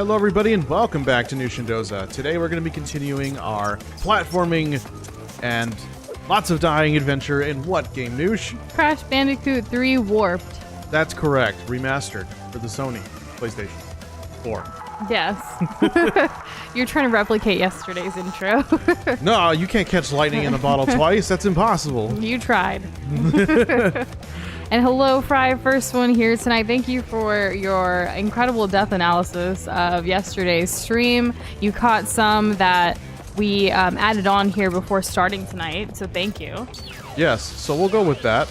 Hello everybody and welcome back to Nush and Doza. Today we're going to be continuing our platforming and lots of dying adventure in what game, Nush? Crash Bandicoot 3 Warped. That's correct. Remastered for the Sony PlayStation 4. Yes. You're trying to replicate yesterday's intro. No, you can't catch lightning in a bottle twice. That's impossible. You tried. And hello, Fry. First one here tonight. Thank you for your incredible death analysis of yesterday's stream. You caught some that we added on here before starting tonight, so thank you. Yes, so we'll go with that.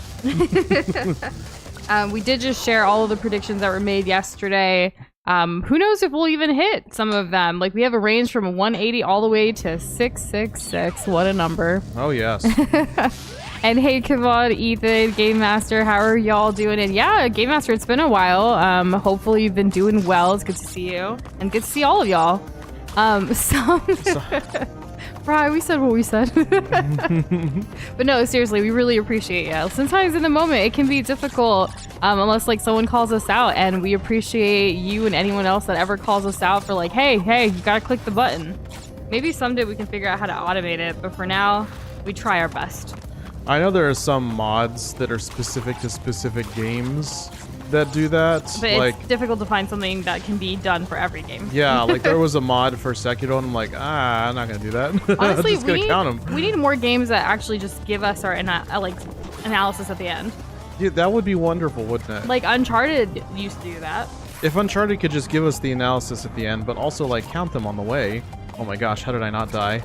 We did just share all of the predictions that were made yesterday. Who knows if we'll even hit some of them. Like, we have a range from 180 all the way to 666. What a number. Oh, yes. And hey, Kavod, Ethan, Game Master, how are y'all doing? And yeah, Game Master, it's been a while. Hopefully you've been doing well. It's good to see you. And good to see all of y'all. Right, we said what we said. But no, seriously, we really appreciate you. Sometimes in the moment, it can be difficult unless like someone calls us out, and we appreciate you and anyone else that ever calls us out for like, hey, you gotta click the button. Maybe someday we can figure out how to automate it, but for now, we try our best. I know there are some mods that are specific to specific games that do that. But like, it's difficult to find something that can be done for every game. Yeah, like there was a mod for Sekiro, and I'm like, I'm not gonna do that. Honestly, I'm just gonna count them. We need more games that actually just give us our analysis at the end. Yeah, that would be wonderful, wouldn't it? Like Uncharted used to do that. If Uncharted could just give us the analysis at the end, but also like count them on the way. Oh my gosh, how did I not die?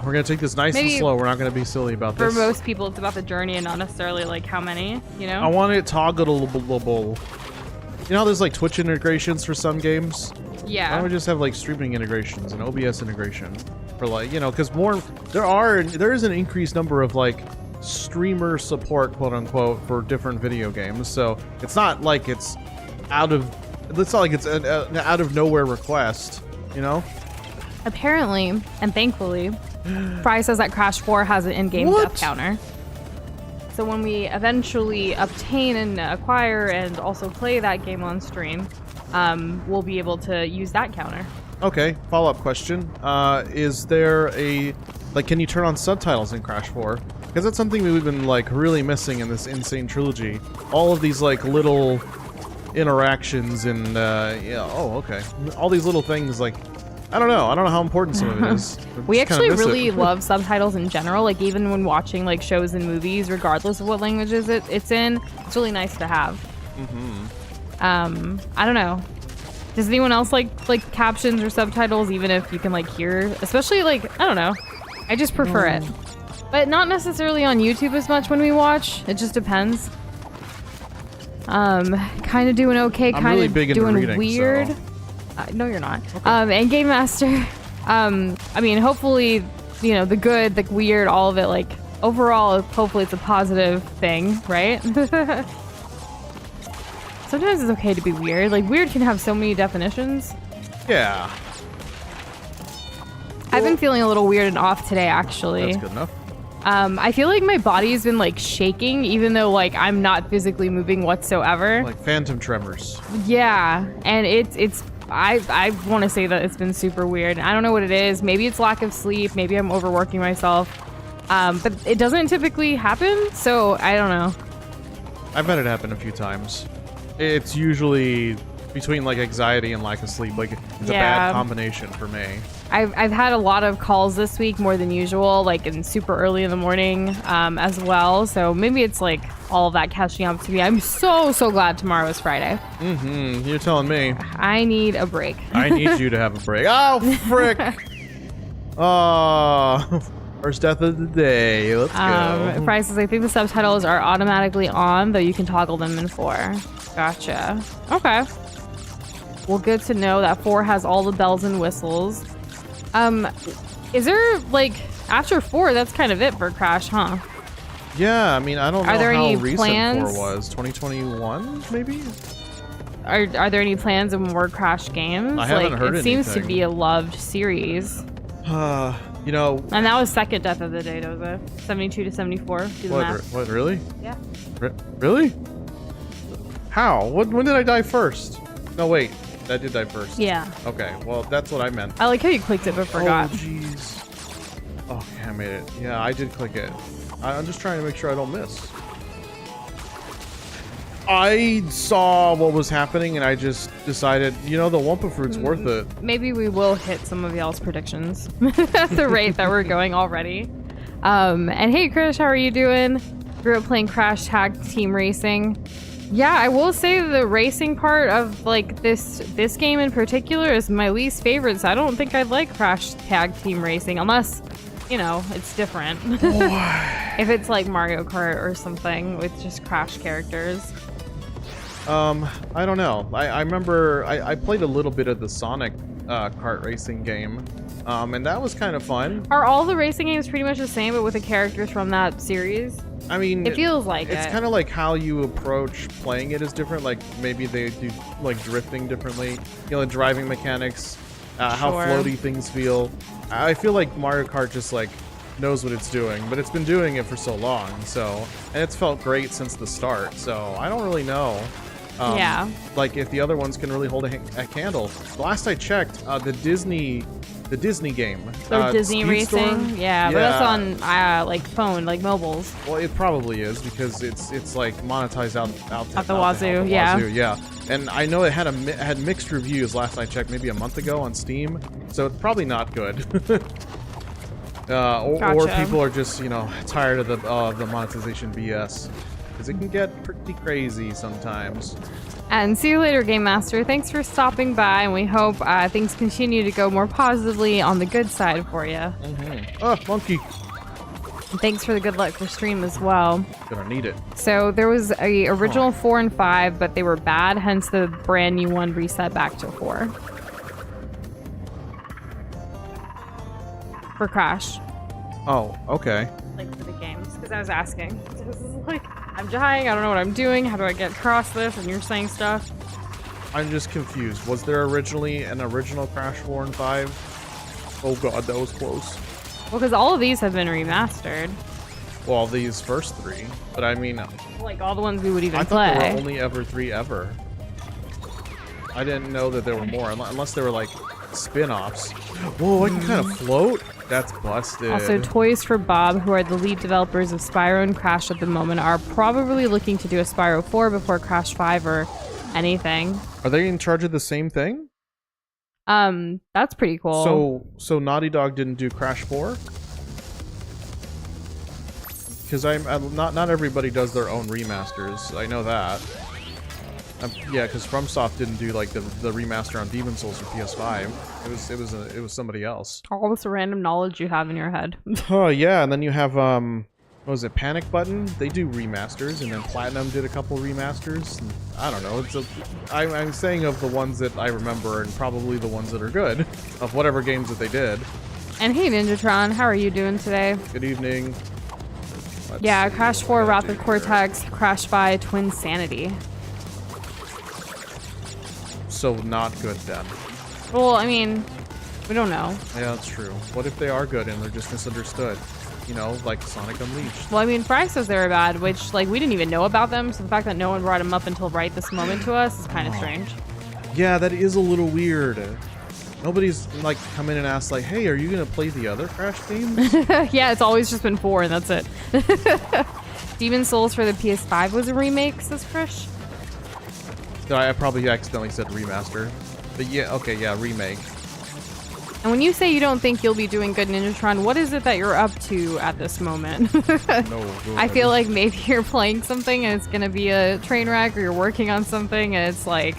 We're gonna take this nice and slow. We're not gonna be silly about this. For most people, it's about the journey and not necessarily like how many, you know? I want it toggleable. You know how there's like Twitch integrations for some games? Yeah. Why don't we just have like streaming integrations and OBS integration for like, you know, because there is an increased number of like streamer support, quote unquote, for different video games. So it's not like it's an out of nowhere request, you know? Apparently, and thankfully, Fry says that Crash 4 has an in-game death counter. So when we eventually obtain and acquire and also play that game on stream, we'll be able to use that counter. Okay, follow-up question. Is there can you turn on subtitles in Crash 4? Because that's something we've been like really missing in this insane trilogy. All of these like little interactions and all these little things like, I don't know how important some of it is. We actually really love subtitles in general. Like even when watching like shows and movies, regardless of what languages it's in, it's really nice to have. I don't know. Does anyone else like captions or subtitles, even if you can like hear? Especially like, I don't know. I just prefer it, but not necessarily on YouTube as much when we watch. It just depends. Kind of doing okay. Kind of really doing reading, weird. So. No, you're not. Okay. And Game Master, I mean, hopefully, you know, the good, the weird, all of it, like, overall, hopefully it's a positive thing, right? Sometimes it's okay to be weird. Like, weird can have so many definitions. Yeah. I've been feeling a little weird and off today, actually. That's good enough. I feel like my body's been, like, shaking, even though, like, I'm not physically moving whatsoever. Like phantom tremors. Yeah, and I want to say that it's been super weird. I don't know what it is. Maybe it's lack of sleep. Maybe I'm overworking myself. But it doesn't typically happen, so I don't know. I've had it happen a few times. It's usually between like anxiety and lack of sleep. Like it's a bad combination for me. I've had a lot of calls this week, more than usual, like in super early in the morning as well. So maybe it's like all of that catching up to me. I'm so glad tomorrow is Friday. You're telling me. I need a break. I need you to have a break. Oh, frick. Oh, first death of the day. Let's go. Fry says, I think the subtitles are automatically on, though you can toggle them in 4. Gotcha. Okay. Well, good to know that 4 has all the bells and whistles. Is there, like, after 4, that's kind of it for Crash, huh? Yeah, I mean, I don't know how recent plans? 4 was. 2021, maybe? Are there any plans of more Crash games? I haven't heard anything. It seems to be a loved series. You know... And that was second death of the day, Doza. 72 to 74. Do the math. What, really? Yeah. Really? How? When did I die first? No, wait. That did die first. Yeah. Okay, well, that's what I meant. I like how you clicked it but forgot. Oh, jeez. Oh, I made it. Yeah, I did click it. I'm just trying to make sure I don't miss. I saw what was happening and I just decided, you know, the Wumpa Fruit's worth it. Maybe we will hit some of y'all's predictions at the rate that we're going already. And hey, Krish, how are you doing? Grew up playing Crash Tag Team Racing. Yeah, I will say the racing part of like this game in particular is my least favorite. So I don't think I'd like Crash Tag Team Racing unless, you know, it's different. If it's like Mario Kart or something with just Crash characters. I don't know. I remember I played a little bit of the Sonic kart racing game, and that was kind of fun. Are all the racing games pretty much the same, but with the characters from that series? I mean, it feels like it's kind of like how you approach playing it is different. Like maybe they do like drifting differently. You know, the driving mechanics, how floaty things feel. I feel like Mario Kart just like knows what it's doing, but it's been doing it for so long. So, and it's felt great since the start. So I don't really know. Yeah. Like if the other ones can really hold a candle. The last I checked, the Disney game. Or Disney Racing. Speedstorm? Yeah, but that's on like phone, like mobiles. Well, it probably is because it's like monetized out At the wazoo, yeah. Yeah. And I know it had mixed reviews last I checked, maybe a month ago on Steam. So it's probably not good. Or people are just, you know, tired of the monetization BS. Because it can get pretty crazy sometimes. And see you later, Game Master. Thanks for stopping by, and we hope things continue to go more positively on the good side for you. Oh, monkey. And thanks for the good luck for stream as well. Gonna need it. So there was a original 4 and 5, but they were bad, hence the brand new one reset back to 4. For Crash. Oh, okay. Like for the games, because I was asking. So this is like, I'm dying, I don't know what I'm doing, how do I get across this, and you're saying stuff. I'm just confused. Was there originally an original Crash 4 and 5? Oh god, that was close. Well, because all of these have been remastered. Well, these first 3, but I mean... Like all the ones we would even I play. thought there were only ever 3 ever. I didn't know that there were more, unless they were like spin-offs. Whoa, I can kind of float? That's busted. Also, Toys for Bob, who are the lead developers of Spyro and Crash at the moment, are probably looking to do a Spyro 4 before Crash 5 or anything. Are they in charge of the same thing? That's pretty cool. So Naughty Dog didn't do Crash 4? Because not everybody does their own remasters. I know that. Yeah, because FromSoft didn't do like the remaster on Demon's Souls for PS5. It was somebody else. All this random knowledge you have in your head. Oh yeah, and then you have what was it, Panic Button? They do remasters, and then Platinum did a couple remasters. And I don't know. I'm saying of the ones that I remember, and probably the ones that are good of whatever games that they did. And hey, Ninjatron, how are you doing today? Good evening. Yeah, Crash 4, Wrath of Cortex, Crash 5, Twin Sanity. So not good then. Well, I mean, we don't know. Yeah, that's true. What if they are good and they're just misunderstood? You know, like Sonic Unleashed. Well, I mean, Fry says they were bad, which, like, we didn't even know about them, so the fact that no one brought them up until right this moment to us is kind of strange. Yeah, that is a little weird. Nobody's, like, come in and asked, like, hey, are you going to play the other Crash games? Yeah, it's always just been 4, and that's it. Demon's Souls for the PS5 was a remake, says Krish. I probably accidentally said remaster. But yeah, okay, yeah, remake. And when you say you don't think you'll be doing good, Ninjatron, what is it that you're up to at this moment? No, I feel like maybe you're playing something and it's going to be a train wreck, or you're working on something and it's like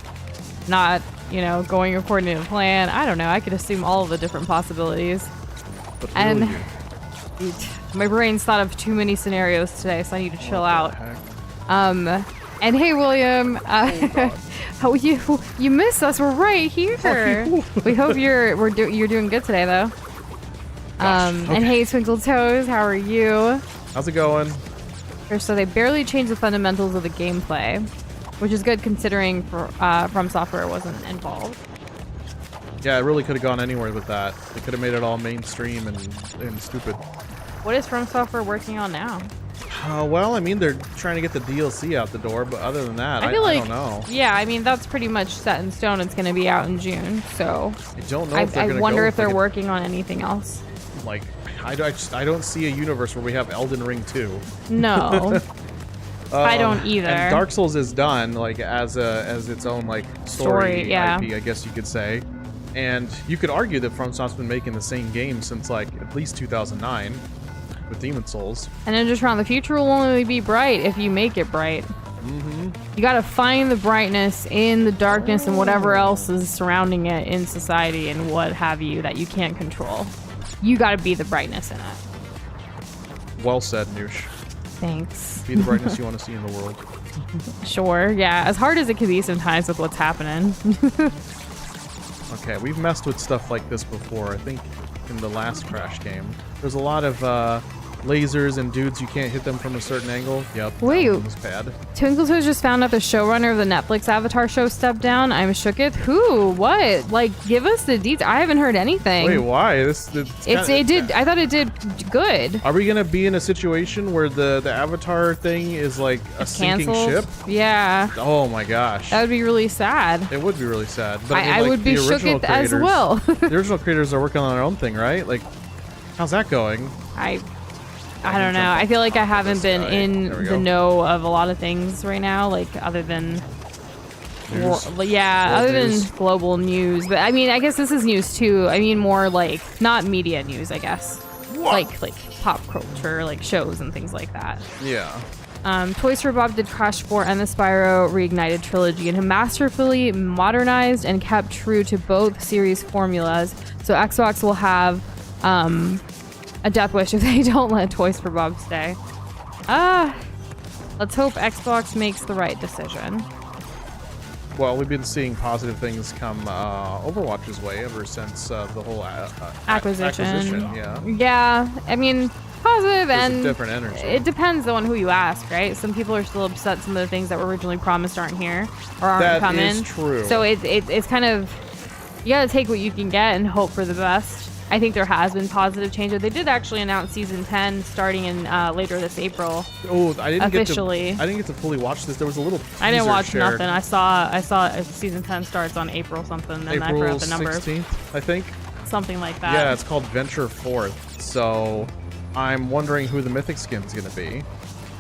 not, you know, going according to plan. I don't know. I could assume all of the different possibilities. But And my brain's thought of too many scenarios today, so I need to chill out. And hey, William, how you missed us? We're right here. We hope you're doing good today, though. Okay. And hey, Twinkle Toes, how are you? How's it going? So they barely changed the fundamentals of the gameplay, which is good considering From Software wasn't involved. Yeah, it really could have gone anywhere with that. They could have made it all mainstream and stupid. What is From Software working on now? Well, I mean, they're trying to get the DLC out the door, but other than that, I don't know. Yeah, I mean, that's pretty much set in stone. It's going to be out in June, so I don't know if they're I gonna wonder go if they're like working on anything else. like, I don't see a universe where we have Elden Ring 2. No. I don't either. And Dark Souls is done like as its own like story yeah. IP, I guess you could say. And you could argue that FromSoft's been making the same game since like at least 2009 with Demon Souls. And then just around the future will only be bright if you make it bright. Mm-hmm. You gotta find the brightness in the darkness and whatever else is surrounding it in society and what have you that you can't control. You gotta be the brightness in it. Well said, Nush. Thanks. Be the brightness you want to see in the world. Sure, yeah. As hard as it can be sometimes with what's happening. Okay, we've messed with stuff like this before. I think in the last Crash game. There's a lot of lasers and dudes, you can't hit them from a certain angle. Yep. Wait. That was bad. Twinkles has just found out the showrunner of the Netflix Avatar show stepped down. I'm shooketh. Who? What? Like, give us the details. I haven't heard anything. Wait, why? I thought it did good. Are we gonna be in a situation where the Avatar thing is like a sinking Canceled? ship? Yeah. Oh my gosh. That would be really sad. It would be really sad. But I like, would be the original shooketh as creators- well. The original creators are working on their own thing, right? Like, how's that going? I don't know. I feel like I haven't been guy. in There we the go. know of a lot of things right now, like other than News? other than global news. But I mean, I guess this is news too. I mean, more like not media news, I guess. Like pop culture, like shows and things like that. Yeah. Toys for Bob did Crash 4 and the Spyro Reignited trilogy and have masterfully modernized and kept true to both series formulas. So Xbox will have a death wish if they don't let Toys for Bob stay. Let's hope Xbox makes the right decision. Well, we've been seeing positive things come Overwatch's way ever since the whole acquisition. Yeah. Yeah, I mean, positive There's a and different energy. it depends on who you ask, right? Some people are still upset some of the things that were originally promised aren't here or aren't coming. That is true. So it's kind of, you gotta take what you can get and hope for the best. I think there has been positive changes. They did actually announce season 10 starting in later this April. Oh, I didn't officially. I didn't get to fully watch this. There was a little. I didn't teaser watch shared. nothing. I saw season 10 starts on April something, and I April forgot the number. 16th, I think. Something like that. Yeah, it's called Venture Forth. So I'm wondering who the Mythic skin's going to be.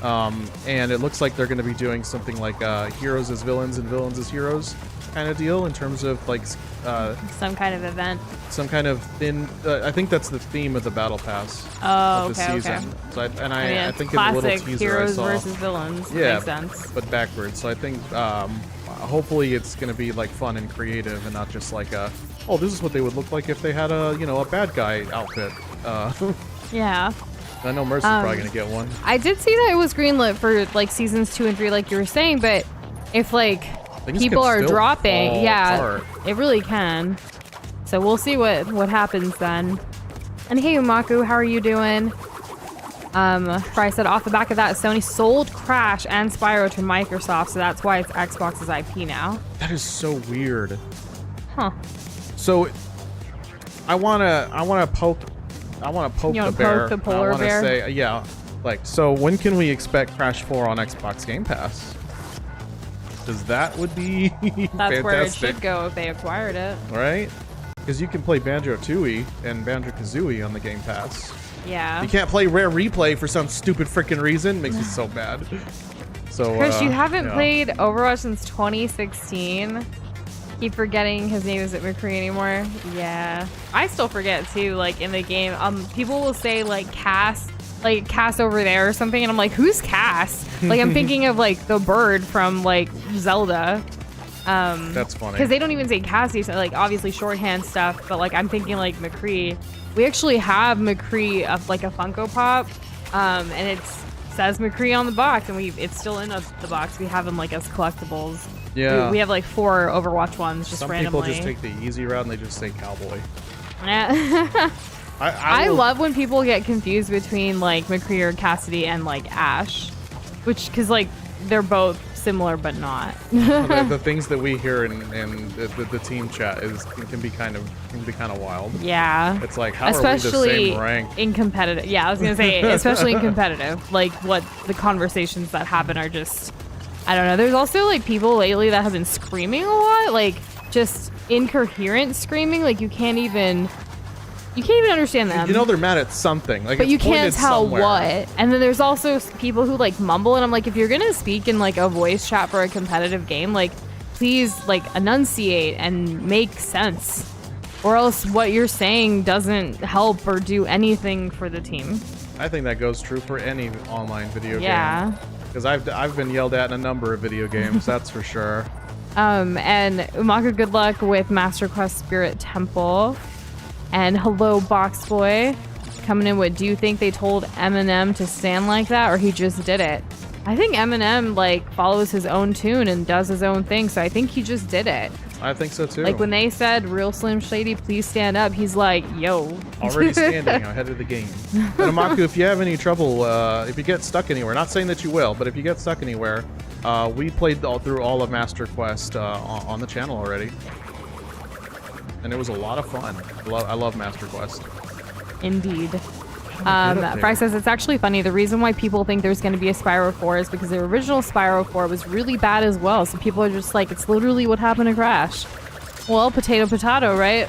And it looks like they're going to be doing something like heroes as villains and villains as heroes kind of deal in terms of like some kind of event. some kind of thin. I think that's the theme of the battle pass Oh, of the okay, season. okay. So I mean, I it's think in the little classic teaser heroes I saw, versus villains. yeah, Makes sense. but backwards. So I think hopefully it's going to be like fun and creative and not just like oh, this is what they would look like if they had a bad guy outfit. Yeah. I know Mercy's probably going to get one. I did see that it was greenlit for like seasons 2 and 3, like you were saying, but if like Things people can are still dropping, fall yeah, apart. it really can. So we'll see what happens then. And hey, Umaku, how are you doing? Fry said off the back of that, Sony sold Crash and Spyro to Microsoft, so that's why it's Xbox's IP now. That is so weird. Huh. So I wanna poke You the wanna bear. poke the polar I wanna bear? say yeah. Like, so when can we expect Crash 4 on Xbox Game Pass? Because that would be That's fantastic, where it should go if they acquired it. right? Because you can play Banjo-Tooie and Banjo-Kazooie on the Game Pass. Yeah. You can't play Rare Replay for some stupid freaking reason. Makes me so bad. So Chris, you haven't yeah. played Overwatch since 2016. Keep forgetting his name isn't McCree anymore. Yeah. I still forget too, like in the game. People will say like Cass over there or something, and I'm like, who's Cass? Like I'm thinking of like the bird from like Zelda. That's funny. Because they don't even say Cassie, so like obviously shorthand stuff, but like I'm thinking like McCree. We actually have McCree like a Funko Pop, and it says McCree on the box, and it's still in the box. We have them like as collectibles. Yeah. We have like 4 Overwatch ones just Some randomly. people just take the easy route and they just say cowboy. Yeah. I will- love when people get confused between like McCree or Cassidy and like Ash, because like they're both similar but not. The things that we hear in the team chat can be kind of wild. Yeah. It's like, how especially are we the same rank? In competitive. Yeah, I was gonna say, especially in competitive. Like, what the conversations that happen are just, I don't know. There's also like people lately that have been screaming a lot, like just incoherent screaming. Like you can't even understand them. You know they're mad at something. Like, but it's you can't tell somewhere. what. And then there's also people who like mumble, and I'm like, if you're gonna speak in like a voice chat for a competitive game, like please like enunciate and make sense, or else what you're saying doesn't help or do anything for the team. I think that goes true for any online video Yeah. game. Because I've been yelled at in a number of video games, that's for sure. And Umaka, good luck with Master Quest Spirit Temple. And hello, Box Boy, coming in with, do you think they told Eminem to stand like that, or he just did it? I think Eminem like follows his own tune and does his own thing, so I think he just did it. I think so too. Like when they said, "Real Slim Shady, please stand up," he's like, "Yo." Already standing ahead of the game. But Amaku, if you have any trouble, if you get stuck anywhere, not saying that you will, but if you get stuck anywhere, we played through all of Master Quest on the channel already. And it was a lot of fun. I love Master Quest. Indeed. Fry says it's actually funny. The reason why people think there's going to be a Spyro 4 is because the original Spyro 4 was really bad as well. So people are just like, it's literally what happened to Crash. Well, potato, right?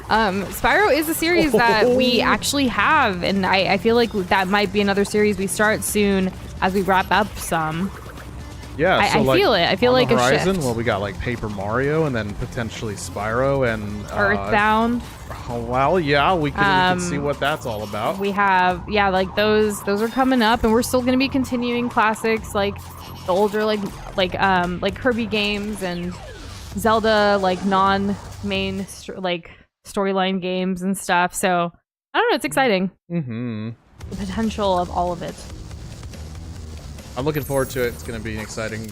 Spyro is a series that we actually have, and I feel like that might be another series we start soon as we wrap up some. Yeah, so I feel it. I feel like Horizon, a shift. well, we got like Paper Mario, and then potentially Spyro and Earthbound. Oh, well, yeah, we can see what that's all about. We have, yeah, like those are coming up, and we're still going to be continuing classics like the older like Kirby games and Zelda, like non-main like storyline games and stuff. So I don't know, it's exciting. The potential of all of it. I'm looking forward to it. It's going to be exciting.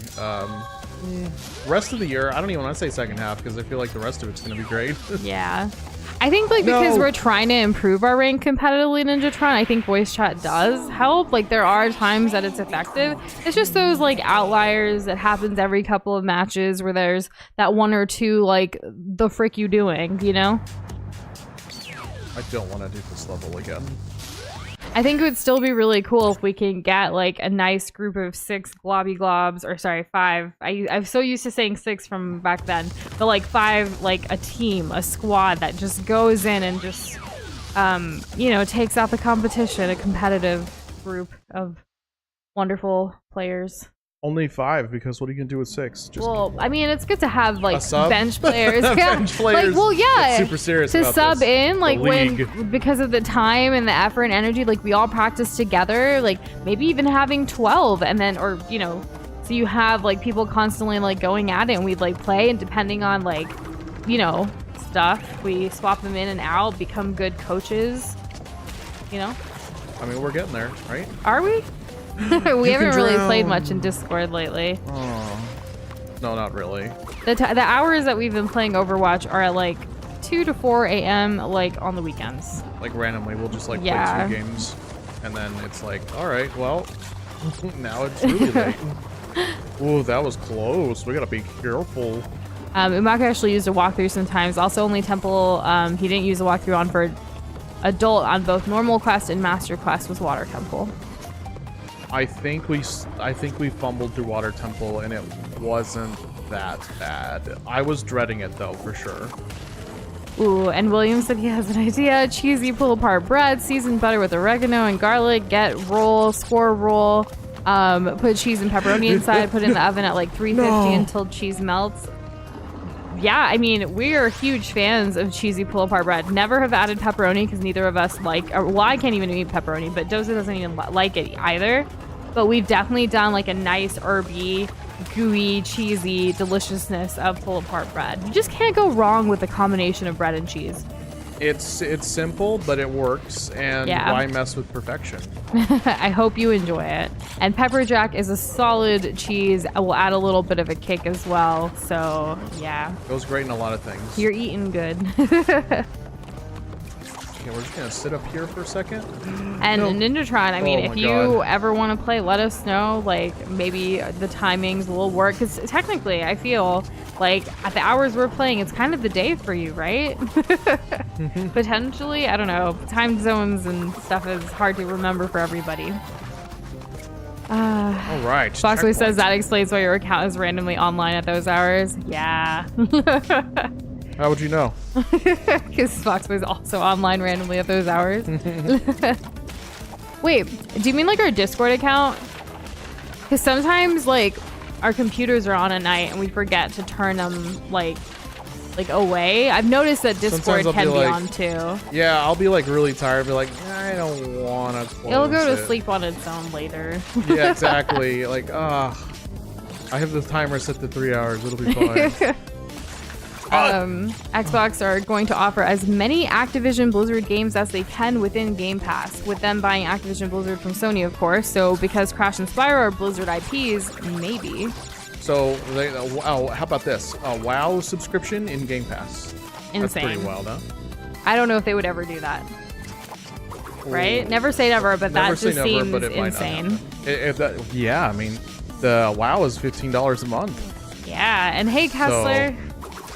Rest of the year, I don't even want to say second half because I feel like the rest of it's going to be great. Yeah. I think like because we're trying to improve our rank competitively in Ninjatron, I think voice chat does help. Like there are times that it's effective. It's just those like outliers that happens every couple of matches where there's that one or two like the frick you doing, you know? I don't want to do this level again. I think it would still be really cool if we can get like a nice group of 6 globby globs, or sorry, 5. I'm so used to saying 6 from back then, but like 5, like a team, a squad that just goes in and just, you know, takes out the competition, a competitive group of wonderful players. Only 5, because what are you gonna do with 6? Just well, I mean, it's good to have like sub? bench players. Yeah. Bench players. Like, well, yeah. Super serious to about sub this. in, like league. when because of the time and the effort and energy, like we all practice together. Like maybe even having 12, and then or you know, so you have like people constantly like going at it, and we'd like play, and depending on like, you know, stuff, we swap them in and out, become good coaches. You know. I mean, we're getting there, right? Are we? We haven't really played much in Discord lately. Oh. No, not really. The hours that we've been playing Overwatch are at like 2 to 4 a.m. like on the weekends. Like randomly, we'll just like Yeah. play 2 games, and then it's like, all right, well, now it's really late. Ooh, that was close. We gotta be careful. Umaka actually used a walkthrough sometimes. Also, only Temple he didn't use a walkthrough on for adult on both normal quest and master quest was Water Temple. I think we fumbled through Water Temple, and it wasn't that bad. I was dreading it though, for sure. Ooh, and William said he has an idea. Cheesy pull-apart bread, seasoned butter with oregano and garlic. Get roll, score roll. Put cheese and pepperoni inside. Put it in the oven at like 350 until cheese melts. Yeah, I mean, we are huge fans of cheesy pull-apart bread. Never have added pepperoni because neither of us like. Well, I can't even eat pepperoni, but Doza doesn't even like it either. But we've definitely done like a nice herby, gooey, cheesy deliciousness of pull-apart bread. You just can't go wrong with the combination of bread and cheese. It's simple, but it works, and Yeah. why mess with perfection? I hope you enjoy it. And pepper jack is a solid cheese. I will add a little bit of a kick as well. So yeah, Goes great in a lot of things. you're eating good. You Okay, we're just gonna sit up here for a second. And Ninjatron, I mean, Oh if my you God. ever want to play, let us know. Like, maybe the timings will work. Because technically, I feel like at the hours we're playing, it's kind of the day for you, right? Potentially. I don't know. Time zones and stuff is hard to remember for everybody. All right. Foxway says checkpoint. that explains why your account is randomly online at those hours. Yeah. How would you know? Because Foxway's also online randomly at those hours. Wait, do you mean like our Discord account? Because sometimes like our computers are on at night and we forget to turn them like away. I've noticed that Discord Sometimes I'll can be be like- on too. Yeah, I'll be like really tired. Be like, I don't want to. It'll go to sleep on its own later. Yeah, exactly. Like, I have the timer set to 3 hours. It'll be fine. Xbox are going to offer as many Activision Blizzard games as they can within Game Pass, with them buying Activision Blizzard from Sony, of course. So because Crash and Spyro are Blizzard IPs, maybe. So, how about this? A WoW subscription in Game Pass. Insane. That's pretty wild, huh? I don't know if they would ever do that. Right? Never say never, but Never that say just never, seems but it might not insane. happen. Yeah, I mean, the WoW is $15 a month. Yeah, and hey, Kessler.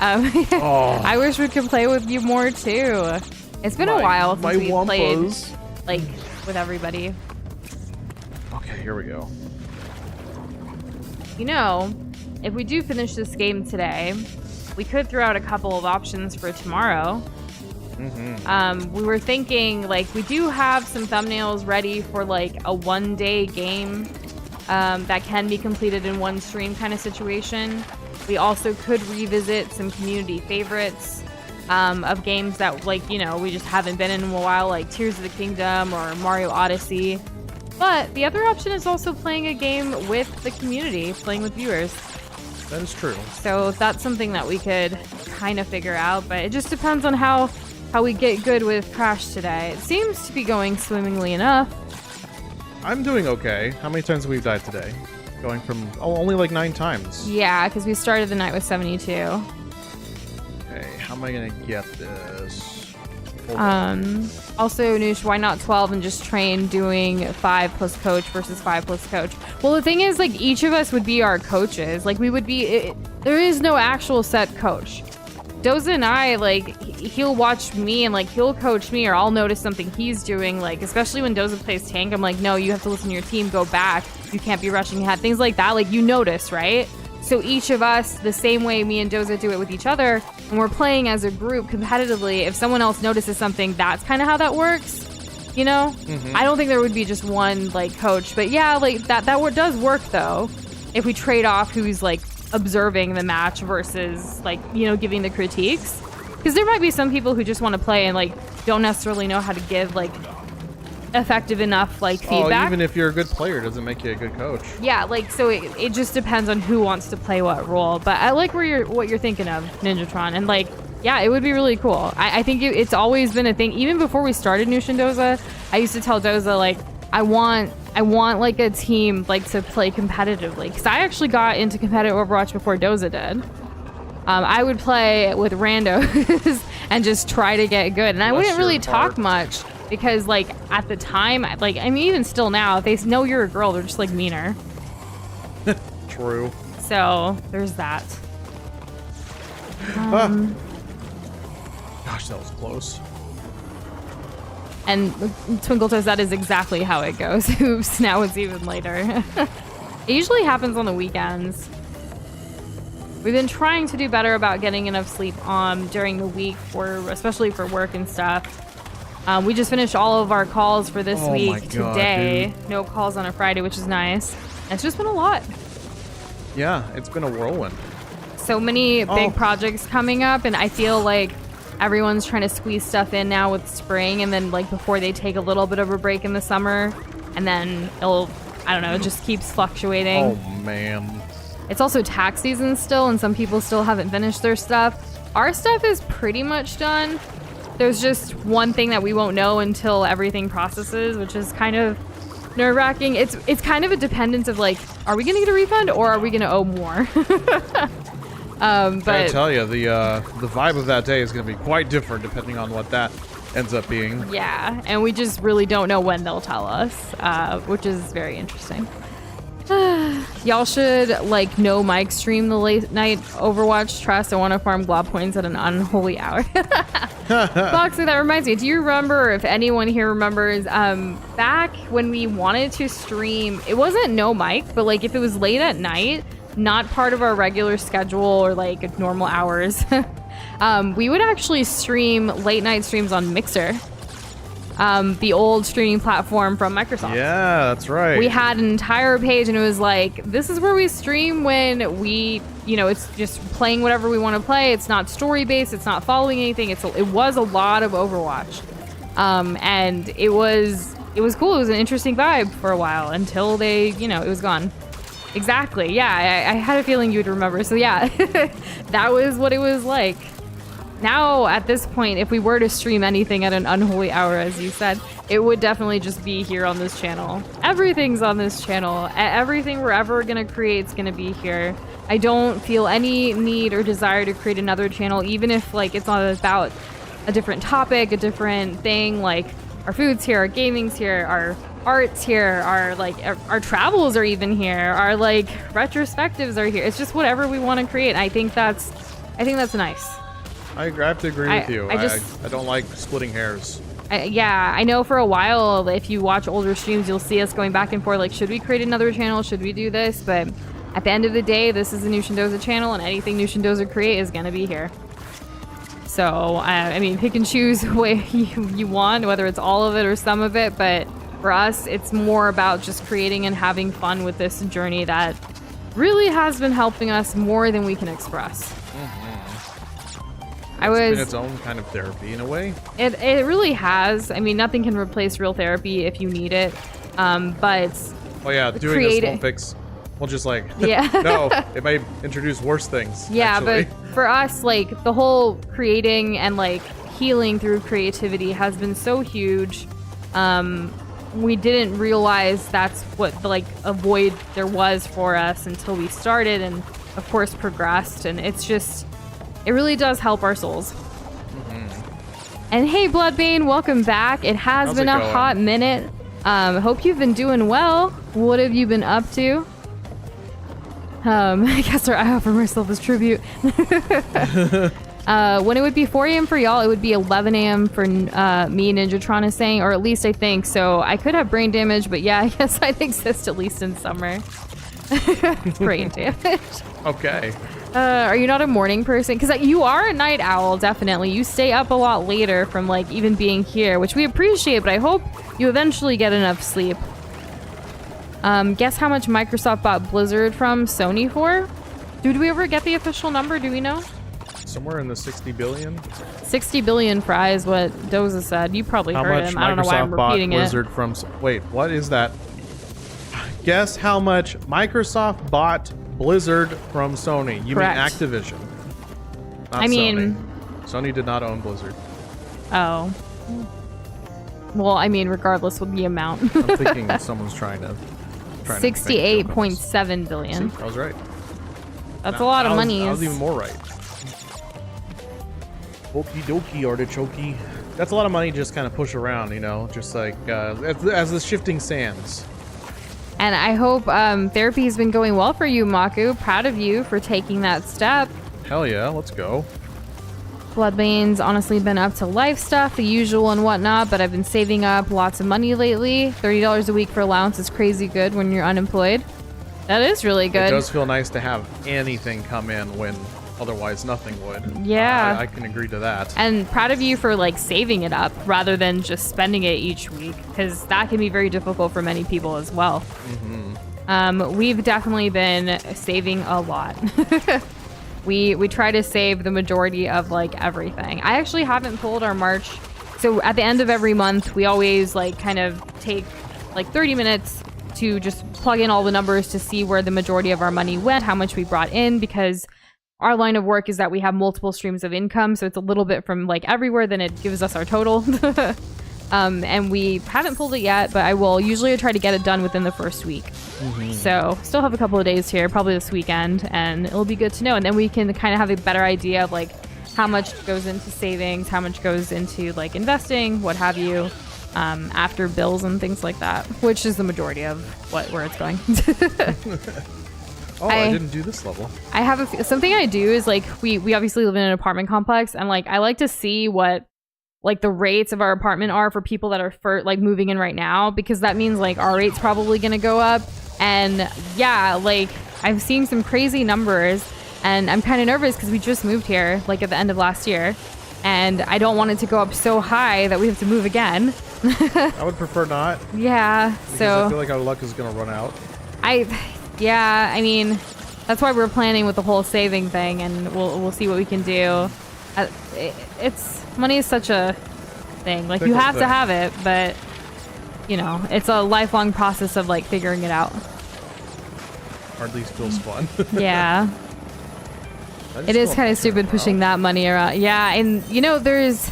Oh. I wish we could play with you more too. It's been a while since we played wampas. like with everybody. Okay, here we go. You know, if we do finish this game today, we could throw out a couple of options for tomorrow. We were thinking, like, we do have some thumbnails ready for like a one-day game that can be completed in one stream kind of situation. We also could revisit some community favorites of games that, like, you know, we just haven't been in a while, like Tears of the Kingdom or Mario Odyssey. But the other option is also playing a game with the community, playing with viewers. That is true. So that's something that we could kind of figure out, but it just depends on how we get good with Crash today. It seems to be going swimmingly enough. I'm doing okay. How many times have we died today? Going from only like 9 times. Yeah, because we started the night with 72. Okay, how am I gonna get this? Hold on. Also, Nush, why not 12 and just train doing 5 plus coach versus 5 plus coach? Well, the thing is, like, each of us would be our coaches. Like, we would be... there is no actual set coach. Doza and I, like, he'll watch me and, like, he'll coach me, or I'll notice something he's doing. Like, especially when Doza plays tank, I'm like, no, you have to listen to your team, go back. You can't be rushing ahead. Things like that. Like, you notice, right? So each of us, the same way me and Doza do it with each other, when we're playing as a group competitively, if someone else notices something, that's kind of how that works. You know? I don't think there would be just one, like, coach. But yeah, like, that does work, though. If we trade off who's, like, observing the match versus, like, you know, giving the critiques. Because there might be some people who just want to play and, like, don't necessarily know how to give, like, effective enough, like, feedback. Even if you're a good player, it doesn't make you a good coach. Yeah, like, so it just depends on who wants to play what role. But I like what you're thinking of, Ninjatron, and, like, yeah, it would be really cool. I think it's always been a thing. Even before we started Nush and Doza, I used to tell Doza, like, I want like a team, like, to play competitively, because I actually got into competitive Overwatch before Doza did. I would play with randos and just try to get good, and I wouldn't really talk much. Because, like, at the time, like, I mean, even still now, if they know you're a girl, they're just, like, meaner. True. So, there's that. Gosh, that was close. And Twinkle says that is exactly how it goes. Oops, now it's even later. It usually happens on the weekends. We've been trying to do better about getting enough sleep during the week, especially for work and stuff. We just finished all of our calls for this week today. Dude. No calls on a Friday, which is nice. It's just been a lot. Yeah, it's been a whirlwind. So many big projects coming up, and I feel like everyone's trying to squeeze stuff in now with spring, and then, like, before they take a little bit of a break in the summer, and then it just keeps fluctuating. Oh, man. It's also tax season still, and some people still haven't finished their stuff. Our stuff is pretty much done. There's just one thing that we won't know until everything processes, which is kind of nerve-wracking. It's kind of a dependence of, like, are we going to get a refund or are we going to owe more? But I tell you, the vibe of that day is going to be quite different depending on what that ends up being. Yeah, and we just really don't know when they'll tell us, which is very interesting. Y'all should like no mic stream the late night Overwatch. Trust, I want to farm glob points at an unholy hour. Boxer, that reminds me, do you remember, if anyone here remembers, back when we wanted to stream, it wasn't no mic, but like if it was late at night, not part of our regular schedule or like normal hours, we would actually stream late night streams on Mixer. The old streaming platform from Microsoft. Yeah, that's right. We had an entire page and it was like, this is where we stream when we, you know, it's just playing whatever we want to play. It's not story based. It's not following anything. It was a lot of Overwatch. And it was cool. It was an interesting vibe for a while until they, you know, it was gone. Exactly. Yeah. I had a feeling you would remember. So yeah, that was what it was like. Now, at this point, if we were to stream anything at an unholy hour, as you said, it would definitely just be here on this channel. Everything's on this channel. Everything we're ever going to create is going to be here. I don't feel any need or desire to create another channel, even if like it's not about a different topic, a different thing. Like our food's here, our gaming's here, our art's here, our travels are even here, our like retrospectives are here. It's just whatever we want to create. I think that's nice. I have to agree with you. I don't like splitting hairs. Yeah, I know for a while, if you watch older streams, you'll see us going back and forth, like, should we create another channel? Should we do this? But at the end of the day, this is the Nush and Doza channel, and anything Nush and Doza create is going to be here. So, I mean, pick and choose what you want, whether it's all of it or some of it. But for us, it's more about just creating and having fun with this journey that really has been helping us more than we can express. It's been its own kind of therapy in a way. It really has. I mean, nothing can replace real therapy if you need it. But oh yeah, doing this won't fix. Well, just like yeah. No, it may introduce worse things. Yeah, actually. but for us, like the whole creating and like healing through creativity has been so huge. We didn't realize that's what like a void there was for us until we started, and of course progressed. And it's just. It really does help our souls. Mm-hmm. And hey, Bloodbane, welcome back. It has been a hot minute. Hope you've been doing well. What have you been up to? I guess I offer myself as tribute. When it would be 4 a.m. for y'all, it would be 11 a.m. for me, Ninjatron is saying, or at least I think. So I could have brain damage, but yeah, I guess I'd exist at least in summer. Brain damage. Okay. Are you not a morning person? Because you are a night owl, definitely. You stay up a lot later from like even being here, which we appreciate, but I hope you eventually get enough sleep. Guess how much Microsoft bought Blizzard from Sony for? Did we ever get the official number? Do we know? Somewhere in the 60 billion. 60 billion fry is what Doza said. You probably heard him. I don't know why I'm repeating it. Blizzard from... Wait, what is that? Guess how much Microsoft bought Blizzard from Sony. You Correct. Mean Activision? Not I mean... Sony did not own Blizzard. Oh. Well, I mean, regardless of the amount. I'm thinking someone's trying to 68.7 billion. See, I was right. That's a lot of money. I was even more right. Okie dokie, artichoke. That's a lot of money just kind of push around, you know, just like as the shifting sands. And I hope therapy has been going well for you, Maku. Proud of you for taking that step. Hell yeah, let's go. Bloodbane's honestly been up to life stuff, the usual and whatnot, but I've been saving up lots of money lately. $30 a week for allowance is crazy good when you're unemployed. That is really good. It does feel nice to have anything come in when otherwise nothing would. Yeah. I can agree to that. And proud of you for like saving it up rather than just spending it each week, because that can be very difficult for many people as well. Mm-hmm. We've definitely been saving a lot. We try to save the majority of like everything. I actually haven't pulled our March. So at the end of every month, we always like kind of take like 30 minutes to just plug in all the numbers to see where the majority of our money went, how much we brought in, because our line of work is that we have multiple streams of income. So it's a little bit from like everywhere, then it gives us our total. And we haven't pulled it yet, but I will usually try to get it done within the first week. Mm-hmm. So still have a couple of days here, probably this weekend, and it'll be good to know. And then we can kind of have a better idea of like how much goes into savings, how much goes into like investing, what have you, after bills and things like that, which is the majority of where it's going. Oh, I didn't do this level. I have something I do is like we obviously live in an apartment complex, and like I like to see what like the rates of our apartment are for people that are like moving in right now, because that means like our rate's probably gonna go up. And yeah, like I'm seeing some crazy numbers, and I'm kind of nervous because we just moved here like at the end of last year, and I don't want it to go up so high that we have to move again. I would prefer not. Yeah, Because so I feel like our luck is gonna run out. Yeah, I mean, that's why we're planning with the whole saving thing, and we'll see what we can do. Money is such a thing. Like, you have to have it, but you know, it's a lifelong process of like figuring it out. Or at least feels fun. Yeah. It is kind of stupid pushing that money around. Yeah, and you know, there's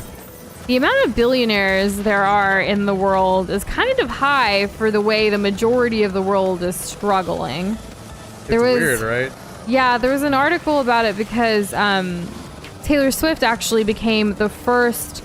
the amount of billionaires there are in the world is kind of high for the way the majority of the world is struggling. It's weird, right? Yeah, there was an article about it because Taylor Swift actually became the first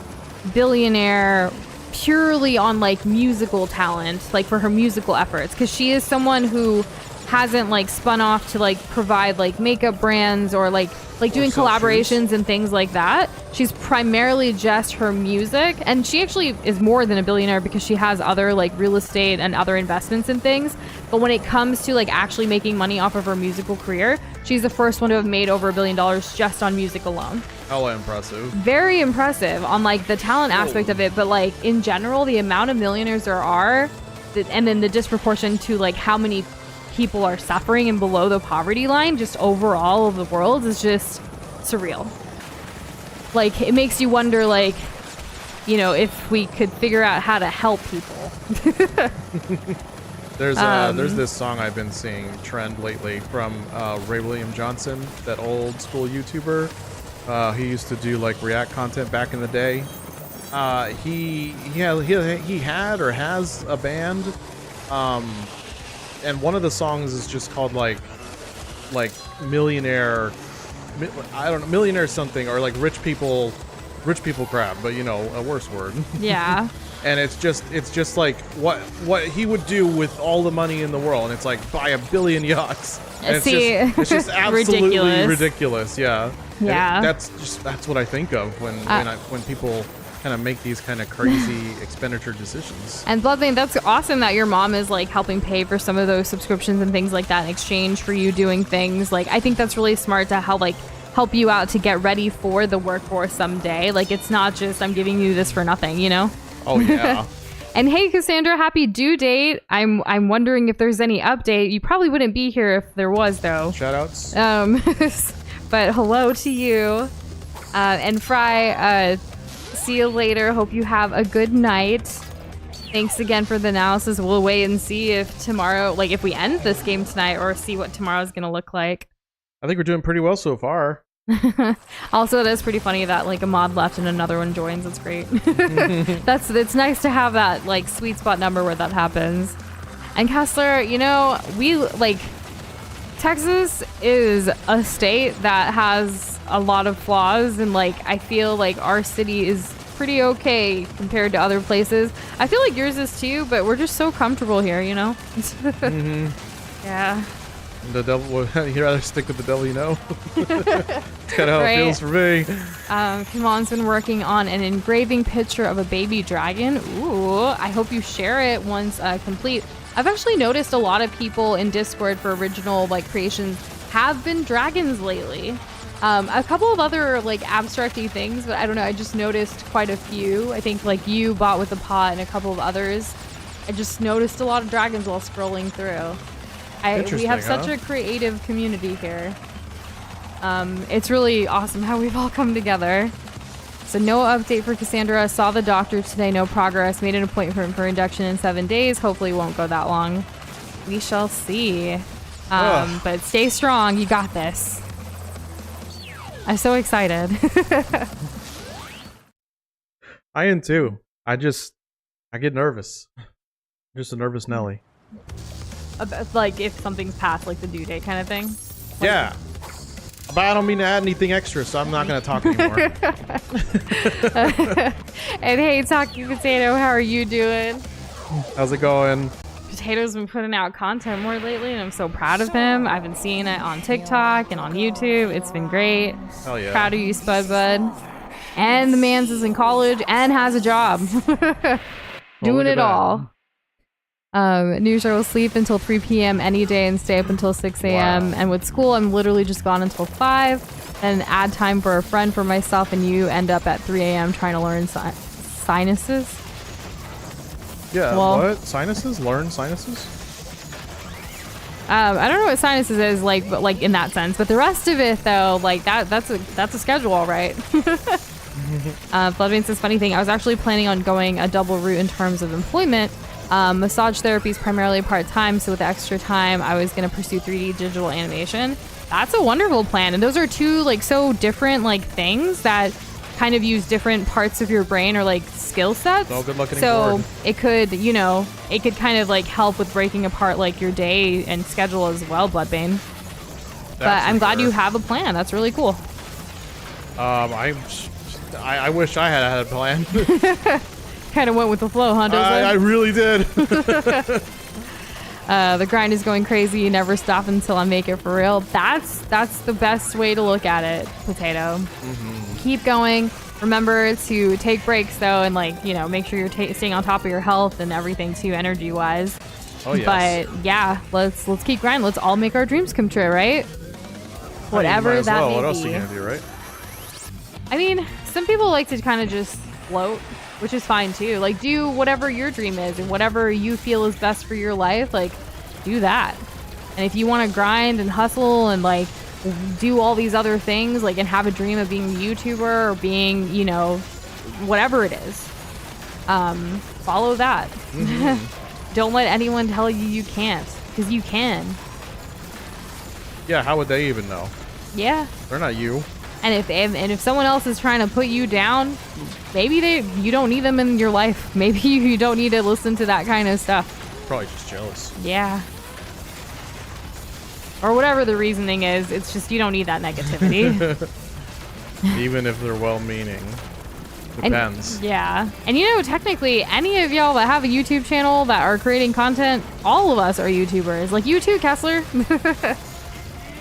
billionaire purely on like musical talent, like for her musical efforts, because she is someone who hasn't like spun off to like provide like makeup brands or like doing collaborations and things like that. She's primarily just her music, and she actually is more than a billionaire because she has other like real estate and other investments and things. But when it comes to like actually making money off of her musical career, she's the first one to have made over $1 billion just on music alone. Hella impressive. Very impressive on like the talent aspect of it, but like in general, the amount of millionaires there are, and then the disproportion to like how many people are suffering and below the poverty line just overall of the world is just surreal. Like, it makes you wonder, like, you know, if we could figure out how to help people. There's this song I've been seeing trend lately from Ray William Johnson, that old school YouTuber. He used to do like React content back in the day. He had or has a band. And one of the songs is just called like millionaire, I don't know, millionaire something, or like rich people crap, but you know, a worse word. Yeah. And it's just like what he would do with all the money in the world, and it's like buy 1 billion yachts. And it's just absolutely ridiculous. Yeah. Yeah. And that's what I think of when people kind of make these kind of crazy expenditure decisions. And Bloodlane, that's awesome that your mom is like helping pay for some of those subscriptions and things like that in exchange for you doing things. Like, I think that's really smart to help you out to get ready for the workforce someday. Like, it's not just I'm giving you this for nothing, you know? Oh yeah. And hey, Cassandra, happy due date. I'm wondering if there's any update. You probably wouldn't be here if there was, though. Shoutouts. But hello to you. And Fry, see you later. Hope you have a good night. Thanks again for the analysis. We'll wait and see if tomorrow, like if we end this game tonight, or see what tomorrow's gonna look like. I think we're doing pretty well so far. Also, it is pretty funny that like a mod left and another one joins. It's great. It's nice to have that like sweet spot number where that happens. And Kessler, you know, we like Texas is a state that has a lot of flaws, and like I feel like our city is pretty okay compared to other places. I feel like yours is too, but we're just so comfortable here, you know? Yeah. The devil, you'd rather stick with the devil, you know? It's kind of how it feels for me. Kimon's been working on an engraving picture of a baby dragon. Ooh, I hope you share it once complete. I've actually noticed a lot of people in Discord for original like creations have been dragons lately. A couple of other like abstract-y things, but I don't know, I just noticed quite a few. I think like you bought with the pot and a couple of others. I just noticed a lot of dragons while scrolling through. We have such a creative community here. It's really awesome how we've all come together. So no update for Cassandra. Saw the doctor today, no progress. Made an appointment for induction in 7 days. Hopefully it won't go that long. We shall see. But stay strong. You got this. I'm so excited. I am too. I get nervous. I'm just a nervous Nelly. Like if something's past like the due date kind of thing? Yeah. But I don't mean to add anything extra, so I'm not going to talk anymore. And hey, Talking Potato, how are you doing? How's it going? Potato's been putting out content more lately, and I'm so proud of him. I've been seeing it on TikTok and on YouTube. It's been great. Hell yeah. Proud of you, Spud Bud. And the man's is in college and has a job. Doing it all. Nush, I will sleep until 3 p.m. any day and stay up until 6 a.m. Wow. And with school, I'm literally just gone until 5. And add time for a friend, for myself, and you end up at 3 a.m. trying to learn sinuses. Yeah, Well, what? Sinuses? Learn sinuses? I don't know what sinuses is like, but like in that sense. But the rest of it, though, like that's a schedule, all right. Bloodvein says, funny thing, I was actually planning on going a double route in terms of employment. Massage therapy is primarily part-time, so with the extra time, I was going to pursue 3D digital animation. That's a wonderful plan, and those are two like so different like things that kind of use different parts of your brain or like skill sets. Oh, good luck getting so bored. it could, you know, it could kind of like help with breaking apart like your day and schedule as well, Bloodbane. But I'm glad you have a plan. That's really cool. I wish I had a plan. Kind of went with the flow, huh, Doza? I really did. The grind is going crazy. You never stop until I make it for real. That's the best way to look at it, Potato. Keep going. Remember to take breaks though, and like, you know, make sure you're staying on top of your health and everything too, energy wise. Oh yes. But yeah, let's keep grinding. Let's all make our dreams come true, right? Whatever that may be. What else are you gonna do, right? I mean, some people like to kind of just float, which is fine too. Like, do whatever your dream is and whatever you feel is best for your life, like, do that. And if you want to grind and hustle and like do all these other things, like, and have a dream of being a YouTuber or being, you know, whatever it is, follow that. Don't let anyone tell you you can't, because you can. Yeah, how would they even know? Yeah. They're not you. And if someone else is trying to put you down, maybe you don't need them in your life. Maybe you don't need to listen to that kind of stuff. Probably just jealous. Yeah. Or whatever the reasoning is, it's just you don't need that negativity. Even if they're well-meaning. Depends. Yeah. And you know, technically, any of y'all that have a YouTube channel that are creating content, all of us are YouTubers. Like you too, Kessler.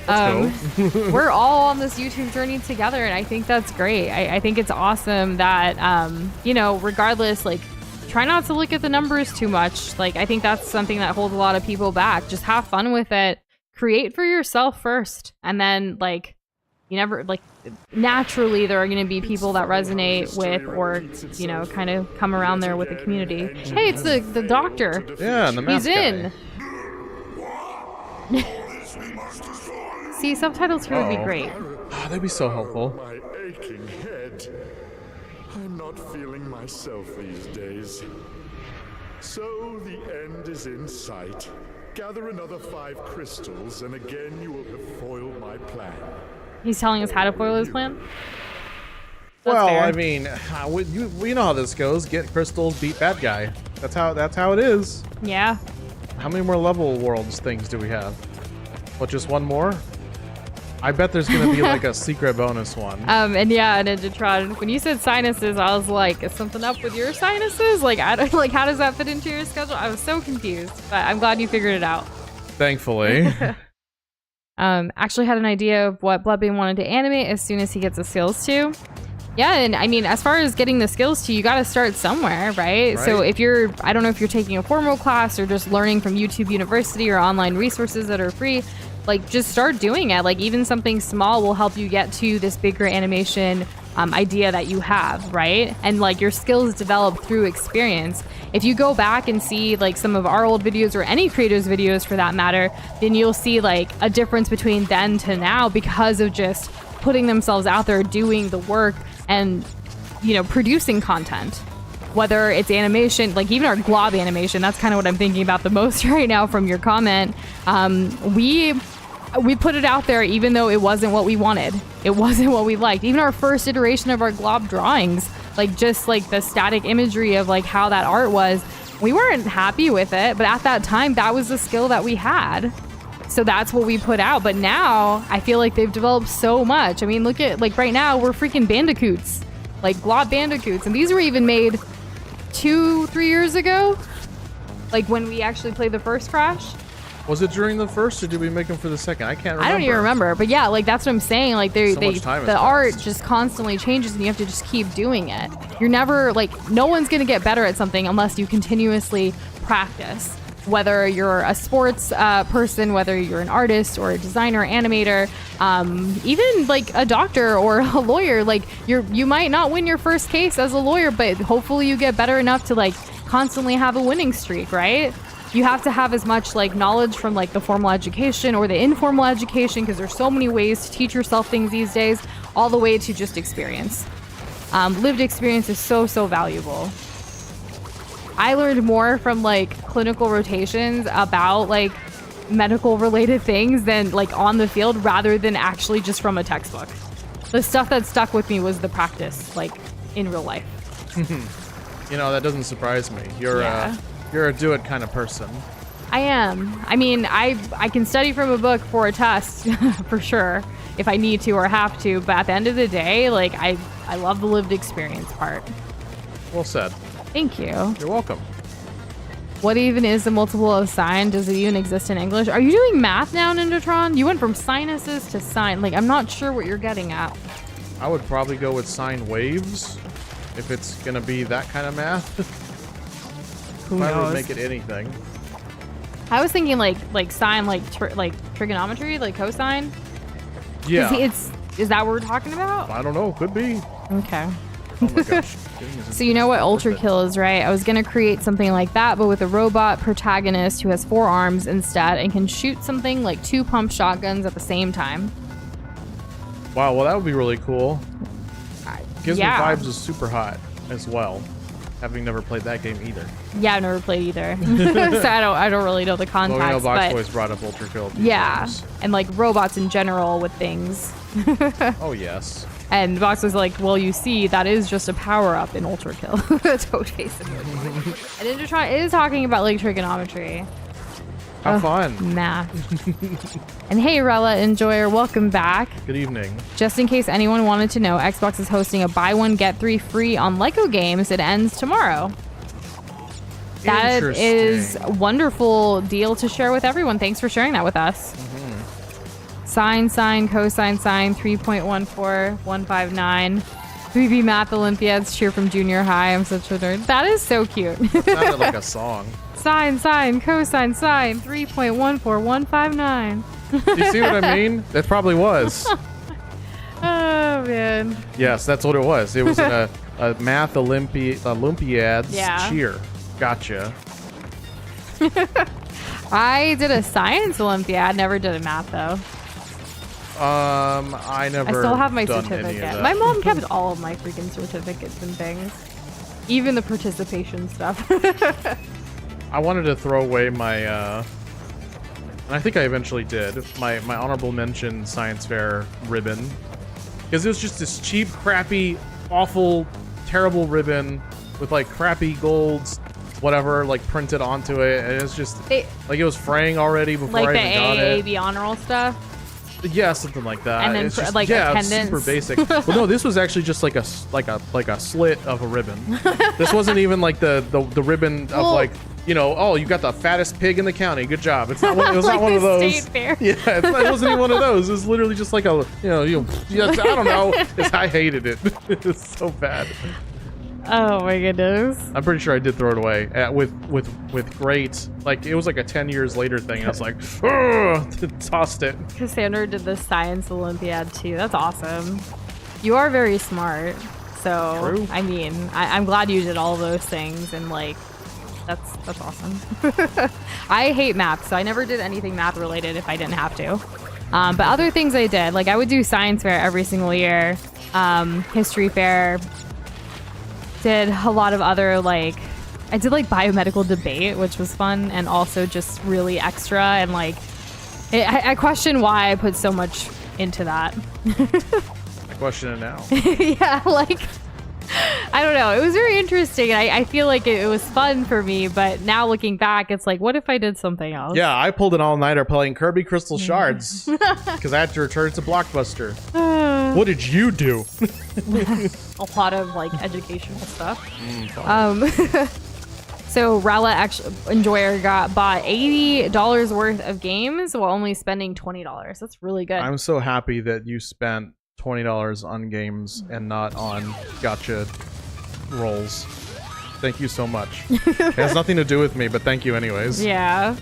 We're all on this YouTube journey together, and I think that's great. I think it's awesome that, you know, regardless, like, try not to look at the numbers too much. Like, I think that's something that holds a lot of people back. Just have fun with it. Create for yourself first, and then, like, you never, like, naturally there are going to be people that resonate with or, you know, kind of come around there with the community. Hey, it's the doctor. Yeah, and the mask He's in. See, subtitles here would be great. Oh, that'd be so helpful. My aching head. I'm not feeling myself these days. So the end is in sight. Gather another 5 crystals, and again you will have foiled my plan. He's telling us how to foil his plan? That's Well, fair. I mean, we know how this goes. Get crystals, beat bad guy. That's how it is. Yeah. How many more level worlds things do we have? What, just one more? I bet there's gonna be like a secret bonus one. And yeah, Ninjatron, when you said sinuses, I was like, is something up with your sinuses? Like, I don't, like, how does that fit into your schedule? I was so confused, but I'm glad you figured it out. Thankfully. Actually had an idea of what Bloodbane wanted to animate as soon as he gets the skills to. Yeah, and I mean, as far as getting the skills to, you got to start somewhere, right? So if you're, I don't know if you're taking a formal class or just learning from YouTube University or online resources that are free, like, just start doing it. Like, even something small will help you get to this bigger animation idea that you have, right? And like, your skills develop through experience. If you go back and see like some of our old videos, or any creators' videos for that matter, then you'll see like a difference between then to now because of just putting themselves out there, doing the work, and, you know, producing content. Whether it's animation, like even our glob animation, that's kind of what I'm thinking about the most right now from your comment. We put it out there even though it wasn't what we wanted. It wasn't what we liked. Even our first iteration of our glob drawings, like just like the static imagery of like how that art was, we weren't happy with it. But at that time, that was the skill that we had. So that's what we put out. But now I feel like they've developed so much. I mean, look at, like, right now we're freaking Bandicoots, like Glop Bandicoots. And these were even made 2-3 years ago, like when we actually played the first Crash. Was it during the first, or did we make them for the second? I can't remember. I don't even remember. But yeah, like that's what I'm saying. Like the art passed. just constantly changes, and you have to just keep doing it. You're never, like, no one's gonna get better at something unless you continuously practice. Whether you're a sports person, whether you're an artist or a designer, animator, even like a doctor or a lawyer, like you might not win your first case as a lawyer, but hopefully you get better enough to like constantly have a winning streak, right? You have to have as much like knowledge from like the formal education or the informal education, because there's so many ways to teach yourself things these days, all the way to just experience. Lived experience is so valuable. I learned more from like clinical rotations about like medical related things than like on the field, rather than actually just from a textbook. The stuff that stuck with me was the practice, like in real life. You know, that doesn't surprise me. You're a do it kind of person. I am. I mean, I can study from a book for a test for sure if I need to or have to, but at the end of the day, like I love the lived experience part. Well said. Thank you. You're welcome. What even is the multiple of sine? Does it even exist in English? Are you doing math now, Ninjatron? You went from sinuses to sine. Like, I'm not sure what you're getting at. I would probably go with sine waves if it's gonna be that kind of math. Who knows? I would make it anything. I was thinking like sine, like trigonometry, like cosine. Yeah. Is that what we're talking about? I don't know. Could be. Okay. Oh my gosh. So you know what Ultra Kill is, right? I was going to create something like that, but with a robot protagonist who has 4 arms instead and can shoot something like 2 pump shotguns at the same time. Wow, well that would be really cool. Gives yeah. me vibes of Super Hot as well, having never played that game either. Yeah, I've never played either. So I don't really know the context. Well, we know Box but Boys brought up Ultra Kill. Yeah, and like robots in general with things. Oh yes. And Box was like, well, you see, that is just a power-up in Ultra Kill. Toad face emoji. And Ninjatron is talking about, like, trigonometry. How fun. Math. And hey, Rella Enjoyer, welcome back. Good evening. Just in case anyone wanted to know, Xbox is hosting a buy one, get 3 free on Lego games. It ends tomorrow. That is a wonderful deal to share with everyone. Thanks for sharing that with us. Sine, cosine, sine, 3.14, 159. 3B Math Olympiads cheer from junior high. I'm such a nerd. That is so cute. It sounded like a song. Sine, cosine, sine, 3.14, 159. Do you see what I mean? That probably was. Oh, man. Yes, that's what it was. It was a math Olympiads cheer. Gotcha. I did a science Olympiad. Never did a math, though. I never. I still have my done any of certificate. that. My mom kept all of my freaking certificates and things, even the participation stuff. I wanted to throw away my, and I think I eventually did, my honorable mention science fair ribbon, because it was just this cheap, crappy, awful, terrible ribbon with like crappy golds, whatever, like printed onto it, and it's just like it was fraying already before like I even got it. the honor roll stuff. Yeah, something like that. And then it's just, like yeah, attendance. super basic. Well, no, this was actually just like a slit of a ribbon. This wasn't even like the ribbon of like, you know, oh, you got the fattest pig in the county. Good job. It's not. It was like not one of those. State fair. Yeah, it wasn't even one of those. It was literally just like a, I don't know. I hated it. It's so bad. Oh my goodness. I'm pretty sure I did throw it away with great, like it was like a 10 years later thing. I was like, tossed it. Cassandra did the science Olympiad too. That's awesome. You are very smart. So True. I mean, I'm glad you did all those things, and like that's awesome. I hate math, so I never did anything math related if I didn't have to. But other things I did, like I would do science fair every single year, history fair. Did a lot of other, like, I did like biomedical debate, which was fun, and also just really extra, and like I question why I put so much into that. I question it now. Yeah, like I don't know. It was very interesting. I feel like it was fun for me, but now looking back, it's like, what if I did something else? Yeah, I pulled an all-nighter playing Kirby Crystal Shards because I had to return to Blockbuster. What did you do? A lot of like educational stuff. So Rala actually Enjoyer bought $80 worth of games while only spending $20. That's really good. I'm so happy that you spent $20 on games and not on gotcha rolls. Thank you so much. It has nothing to do with me, but thank you anyways. Yeah.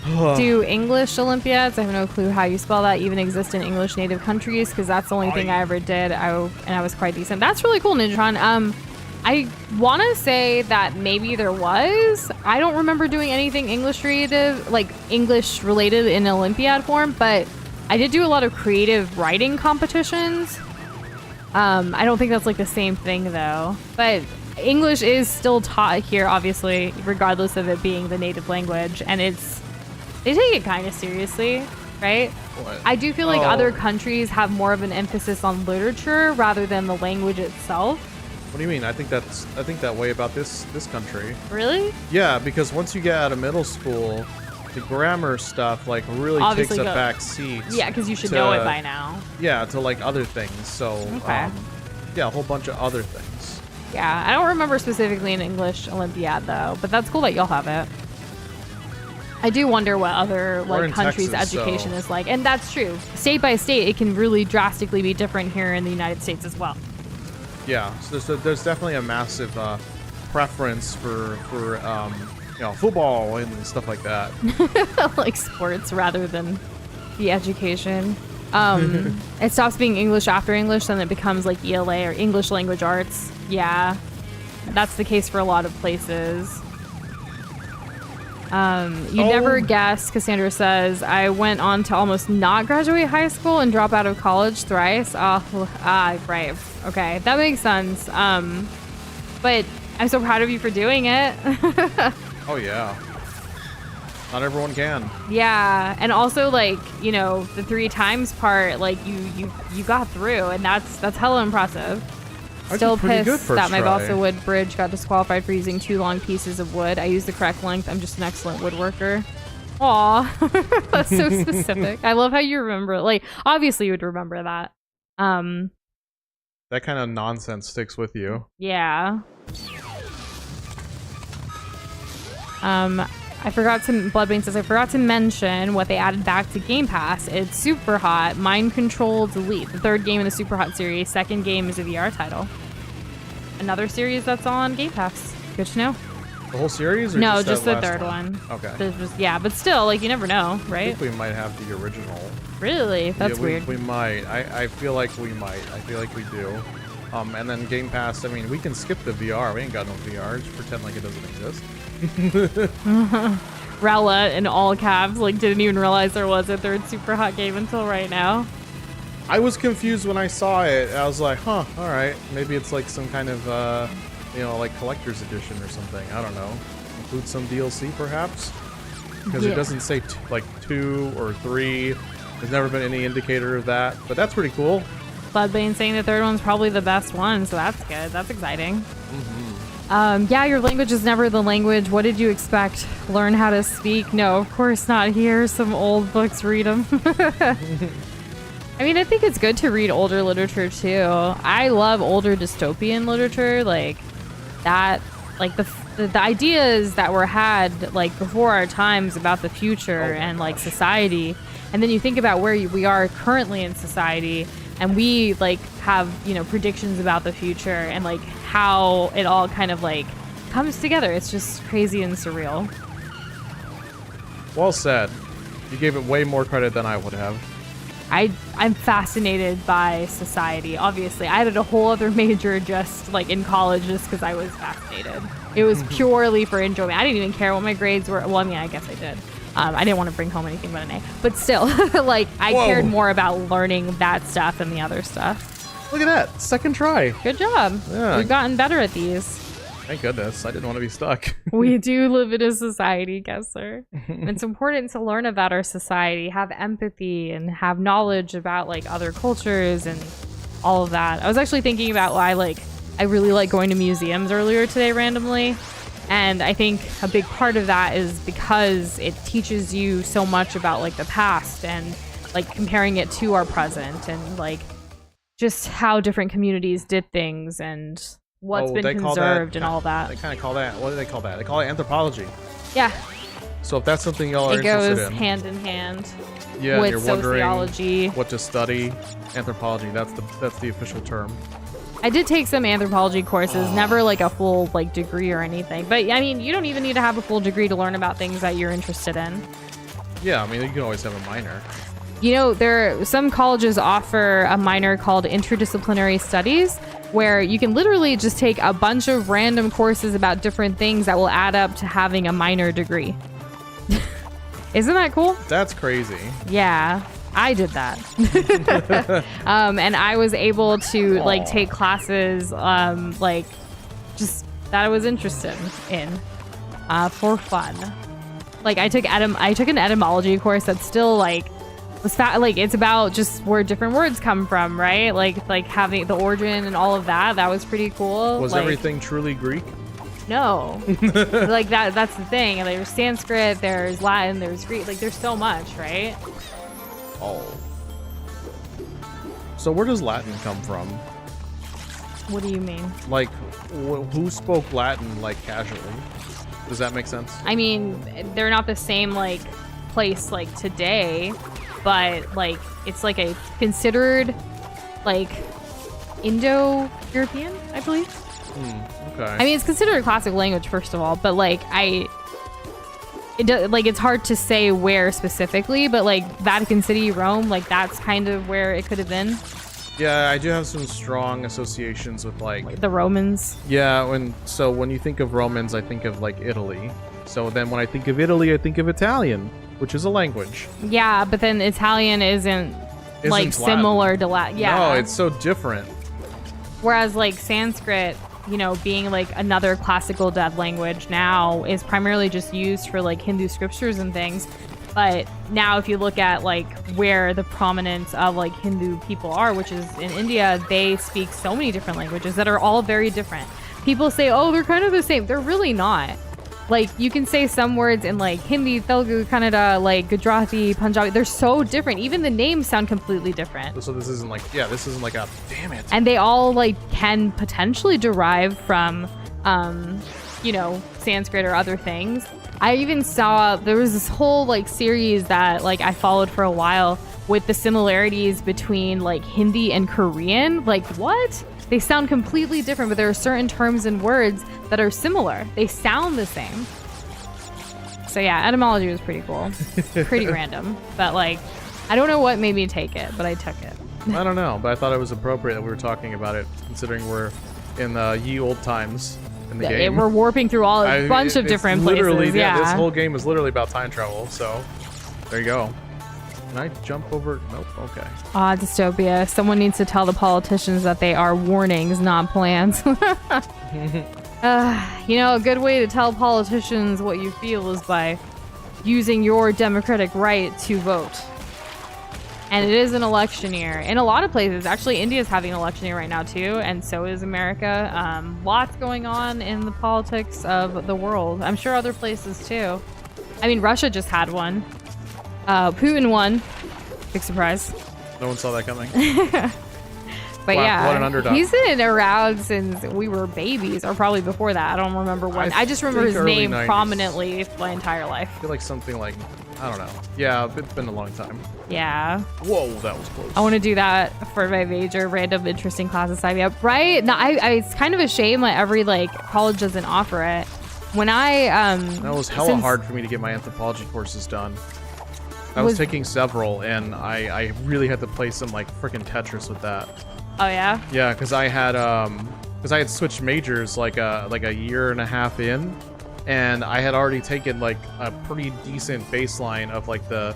Do English Olympiads, I have no clue how you spell that, even exist in English native countries? Because that's the only thing I ever did. And I was quite decent. That's really cool, Ninjatron. I want to say that maybe there was. I don't remember doing anything English related in Olympiad form, but I did do a lot of creative writing competitions. I don't think that's like the same thing though. But English is still taught here, obviously, regardless of it being the native language, and they take it kind of seriously, right? What? I do feel like other countries have more of an emphasis on literature rather than the language itself. What do you mean? I think that way about this country. Really? Yeah, because once you get out of middle school, the grammar stuff like really Obviously takes a back seat. Yeah, because you should know it by now. Yeah, to like other things. So Okay. yeah, a whole bunch of other things. Yeah, I don't remember specifically an English Olympiad though, but that's cool that you'll have it. I do wonder what other We're in countries' Texas, education so- is like, and that's true. State by state, it can really drastically be different here in the United States as well. Yeah, so there's definitely a massive preference for football and stuff like that. Like sports rather than the education. It stops being English after English, then it becomes like ELA or English language arts. Yeah, that's the case for a lot of places. You never guess, Cassandra says, I went on to almost not graduate high school and drop out of college thrice. Right. Okay, that makes sense. But I'm so proud of you for doing it. Oh yeah. Not everyone can. Yeah, and also like, the 3 times part, like you got through, and that's hella impressive. Still pretty good pissed first that my try. balsa wood bridge got disqualified for using too long pieces of wood. I used the correct length. I'm just an excellent woodworker. Aw, that's so specific. I love how you remember. Like, obviously you would remember that. That kind of nonsense sticks with you. Yeah. Bloodbane says, I forgot to mention what they added back to Game Pass. It's Super Hot, Mind Control Delete. The 3rd game in the Super Hot series. 2nd game is a VR title. Another series that's on Game Pass. Good to know. The whole series? Or No, just the that last 3rd one. Okay. Yeah, but still, like, you never know, I right? think we might have the original. Really? That's Yeah, weird. We might. I feel like we might. I feel like we do. And then Game Pass, I mean, we can skip the VR. We ain't got no VR. Just pretend like it doesn't exist. Rella in all caps, like, didn't even realize there was a 3rd Super Hot game until right now. I was confused when I saw it. I was like, huh, alright. Maybe it's like some kind of, like collector's edition or something. I don't know. Include some DLC, perhaps? Because it doesn't say, 2 or 3. There's never been any indicator of that. But that's pretty cool. Bloodbane saying the 3rd one's probably the best one, so that's good. That's exciting. Yeah, your language is never the language. What did you expect? Learn how to speak? No, of course not. Here, some old books, read them. I mean, I think it's good to read older literature too. I love older dystopian literature, like that, like the ideas that were had like before our times about the future and like society. And then you think about where we are currently in society, and we like have, predictions about the future and like how it all kind of like comes together. It's just crazy and surreal. Well said. You gave it way more credit than I would have. I'm fascinated by society. Obviously, I did a whole other major just like in college just because I was fascinated. It was purely for enjoyment. I didn't even care what my grades were. Well, I mean, I guess I did. I didn't want to bring home anything but an A. But still, like, I cared more about learning that stuff than the other stuff. Look at that. 2nd try. Good job. Yeah. We've gotten better at these. Thank goodness. I didn't want to be stuck. We do live in a society, Guesser. It's important to learn about our society, have empathy, and have knowledge about, like, other cultures and all of that. I was actually thinking about why, like, I really like going to museums earlier today randomly. And I think a big part of that is because it teaches you so much about like the past and like comparing it to our present and like just how different communities did things and what's been conserved and all that. They kind of call that, what do they call that? They call it anthropology. Yeah. So if that's something y'all are interested in. It goes hand in hand yeah, with you're wondering sociology. What to study, anthropology, that's the official term. I did take some anthropology courses, never like a full like degree or anything. But I mean, you don't even need to have a full degree to learn about things that you're interested in. Yeah, I mean, you can always have a minor. You know, some colleges offer a minor called interdisciplinary studies, where you can literally just take a bunch of random courses about different things that will add up to having a minor degree. Isn't that cool? That's crazy. Yeah. I did that. And I was able to like take classes like just that I was interested in for fun. Like I took an etymology course that's still like like it's about just where different words come from, right? Like having the origin and all of that. That was pretty cool. Was like, everything truly Greek? No. Like that's the thing. And there's Sanskrit, there's Latin, there's Greek. Like there's so much, right? Oh. So where does Latin come from? What do you mean? Like, who spoke Latin, like, casually? Does that make sense? I mean, they're not the same, like, place, like, today, but, like, it's, like, a considered, like, Indo-European, I believe. Okay. I mean, it's considered a classic language, first of all, but, like, it's hard to say where specifically, but like Vatican City, Rome, like that's kind of where it could have been. Yeah, I do have some strong associations with like the Romans. Yeah, when you think of Romans, I think of like Italy. So then when I think of Italy, I think of Italian, which is a language. Yeah, but then Italian isn't like Latin. Similar to Latin. Yeah. No, it's so different. Whereas like Sanskrit, you know, being like another classical dead language now is primarily just used for like Hindu scriptures and things. But now if you look at like where the prominence of like Hindu people are, which is in India, they speak so many different languages that are all very different. People say, oh, they're kind of the same. They're really not. Like you can say some words in like Hindi, Telugu, Kannada, like Gujarati, Punjabi. They're so different. Even the names sound completely different. So this isn't like, yeah, this isn't like a, damn it. And they all like can potentially derive from, you know, Sanskrit or other things. I even saw, there was this whole like series that like I followed for a while with the similarities between like Hindi and Korean. Like what? They sound completely different, but there are certain terms and words that are similar. They sound the same. So yeah, etymology was pretty cool. Pretty random. But like, I don't know what made me take it, but I took it. I don't know, but I thought it was appropriate that we were talking about it, considering we're in ye old times in the game. We're warping through a bunch of different places. Yeah, this whole game is literally about time travel, so there you go. Can I jump over? Nope. Okay. Dystopia. Someone needs to tell the politicians that they are warnings, not plans. You know, a good way to tell politicians what you feel is by using your democratic right to vote. And it is an election year in a lot of places. Actually, India's having an election year right now too, and so is America. Lots going on in the politics of the world. I'm sure other places too. I mean, Russia just had one. Putin won. Big surprise. No one saw that coming. But wow, yeah, what an underdog. He's been around since we were babies, or probably before that. I don't remember when. I just remember his name 90s. Prominently my entire life. I feel like something like, I don't know. Yeah, it's been a long time. Yeah. Whoa, that was close. I want to do that for my major, random interesting classes sign me up. Right? No, it's kind of a shame that every like college doesn't offer it. When that was hella hard for me to get my anthropology courses done. I was taking several, and I really had to play some like freaking Tetris with that. Oh yeah. Yeah, because I had switched majors like a year and a half in, and I had already taken like a pretty decent baseline of like the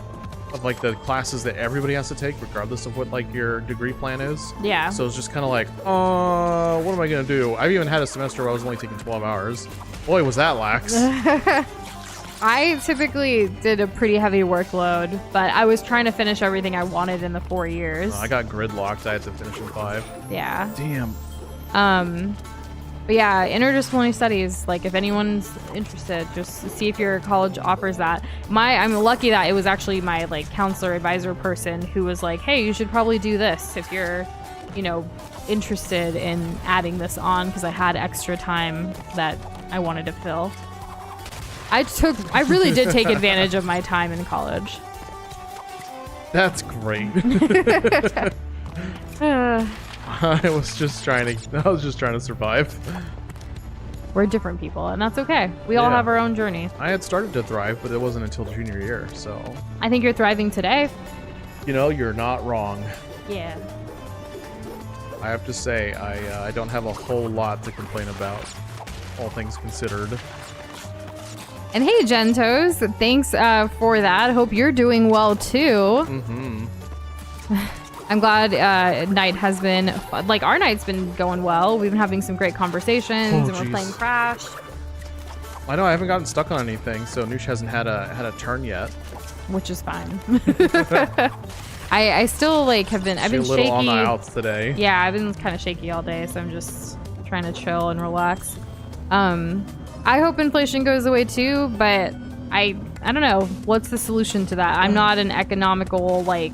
classes that everybody has to take, regardless of what like your degree plan is. Yeah. So it's just kind of like, what am I gonna do? I've even had a semester where I was only taking 12 hours. Boy, was that lax. I typically did a pretty heavy workload, but I was trying to finish everything I wanted in the 4 years. I got gridlocked. I had to finish in 5. Yeah. Damn. But yeah, interdisciplinary studies, like if anyone's interested, just see if your college offers that. I'm lucky that it was actually my like counselor advisor person who was like, hey, you should probably do this if you're, you know, interested in adding this on, because I had extra time that I wanted to fill. I really did take advantage of my time in college. That's great. I was just trying to survive. We're different people, and that's okay. We all have our own journey. I had started to thrive, but it wasn't until junior year, so. I think you're thriving today. You know, you're not wrong. Yeah. I have to say, I don't have a whole lot to complain about, all things considered. And hey, Gentos, thanks for that. Hope you're doing well too. Mm-hmm. I'm glad night has been like our night's been going well. We've been having some great conversations, and we're playing Crash. I know I haven't gotten stuck on anything, so Nush hasn't had a turn yet, which is fine. I still like have been. I've been shaky. On the outs today. Yeah, I've been kind of shaky all day, so I'm just trying to chill and relax. I hope inflation goes away too, but I don't know what's the solution to that. I'm not an economical like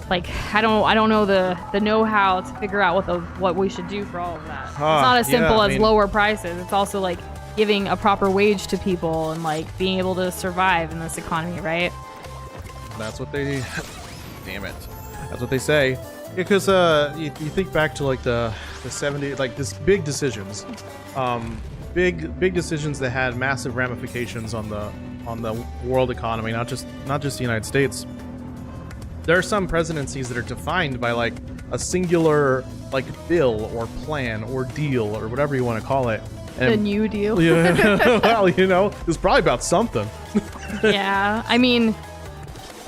I don't know the know-how to figure out what we should do for all of that. It's not as simple as lower prices. It's also like giving a proper wage to people and like being able to survive in this economy, right? That's what they. Damn it. That's what they say. Because you think back to like the 70s, like this big decisions, big decisions that had massive ramifications on the world economy, not just the United States. There are some presidencies that are defined by like a singular like bill or plan or deal or whatever you want to call it. And, the New Deal. Yeah. Well, you know, it's probably about something. Yeah, I mean,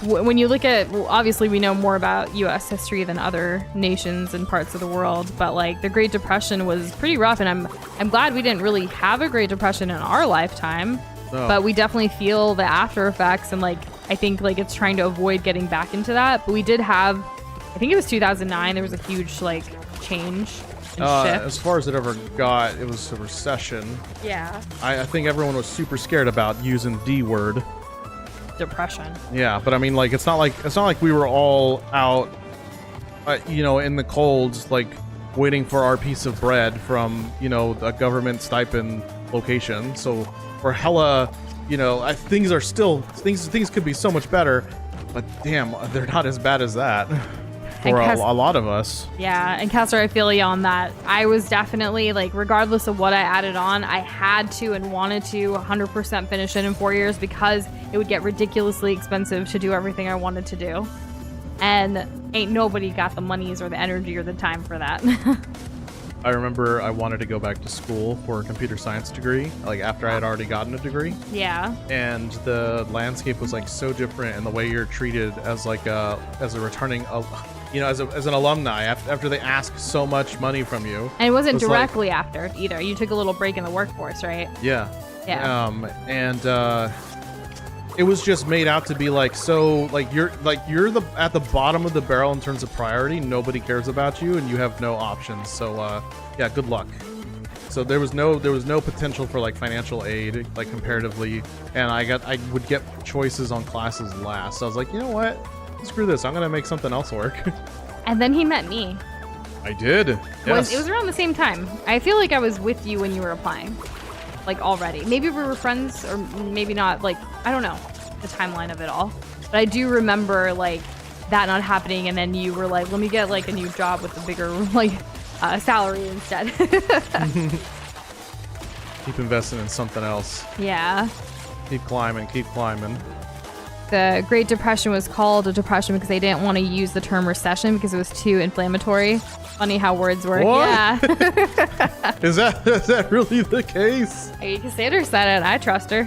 when you look at, obviously we know more about U.S. history than other nations and parts of the world, but like the Great Depression was pretty rough, and I'm glad we didn't really have a Great Depression in our lifetime. Oh. But we definitely feel the after effects, and like I think like it's trying to avoid getting back into that. But we did have, I think it was 2009. There was a huge like change and shift. As far as it ever got, it was a recession. Yeah. I think everyone was super scared about using D word. Depression. Yeah, but I mean, like it's not like we were all out, you know, in the cold, like waiting for our piece of bread from, you know, a government stipend location. So we're hella, you know, things are still things could be so much better, but damn, they're not as bad as that for a lot of us. Yeah, and Castor, I feel you on that. I was definitely like, regardless of what I added on, I had to and wanted to 100% finish it in 4 years because it would get ridiculously expensive to do everything I wanted to do. And ain't nobody got the monies or the energy or the time for that. I remember I wanted to go back to school for a computer science degree, like after I had already gotten a degree. Yeah. And the landscape was like so different, and the way you're treated as like as a returning, you know, as an alumni after they ask so much money from you. And it wasn't directly like, after either. You took a little break in the workforce, right? Yeah. Yeah. And it was just made out to be like, so like you're at the bottom of the barrel in terms of priority. Nobody cares about you, and you have no options. So yeah, good luck. So there was no potential for like financial aid, like comparatively, and I would get choices on classes last. So I was like, you know what? Screw this. I'm gonna make something else work. And then he met me. I did. Yes. It was around the same time. I feel like I was with you when you were applying. Like already. Maybe we were friends, or maybe not. Like, I don't know the timeline of it all. But I do remember like that not happening, and then you were like, let me get like a new job with a bigger like salary instead. Keep investing in something else. Yeah. Keep climbing. The Great Depression was called a depression because they didn't want to use the term recession because it was too inflammatory. Funny how words work. What? Yeah. Is that really the case? Cassandra said it. I trust her.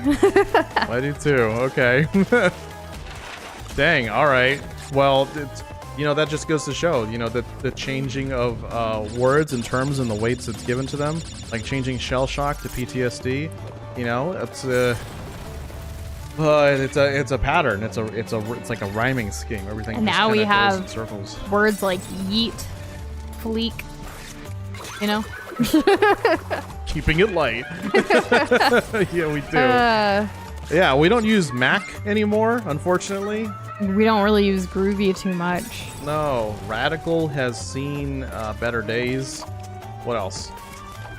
I do too. Okay. Dang. All right. Well, you know, that just goes to show, you know, that the changing of words and terms and the weights that's given to them, like changing shell shock to PTSD. You know, it's a pattern. It's like a rhyming scheme. Everything. And just now we goes have in circles. Words like yeet, fleek, You know? Keeping it light. Yeah, we do. Yeah, we don't use Mac anymore, unfortunately. We don't really use Groovy too much. No, Radical has seen better days. What else?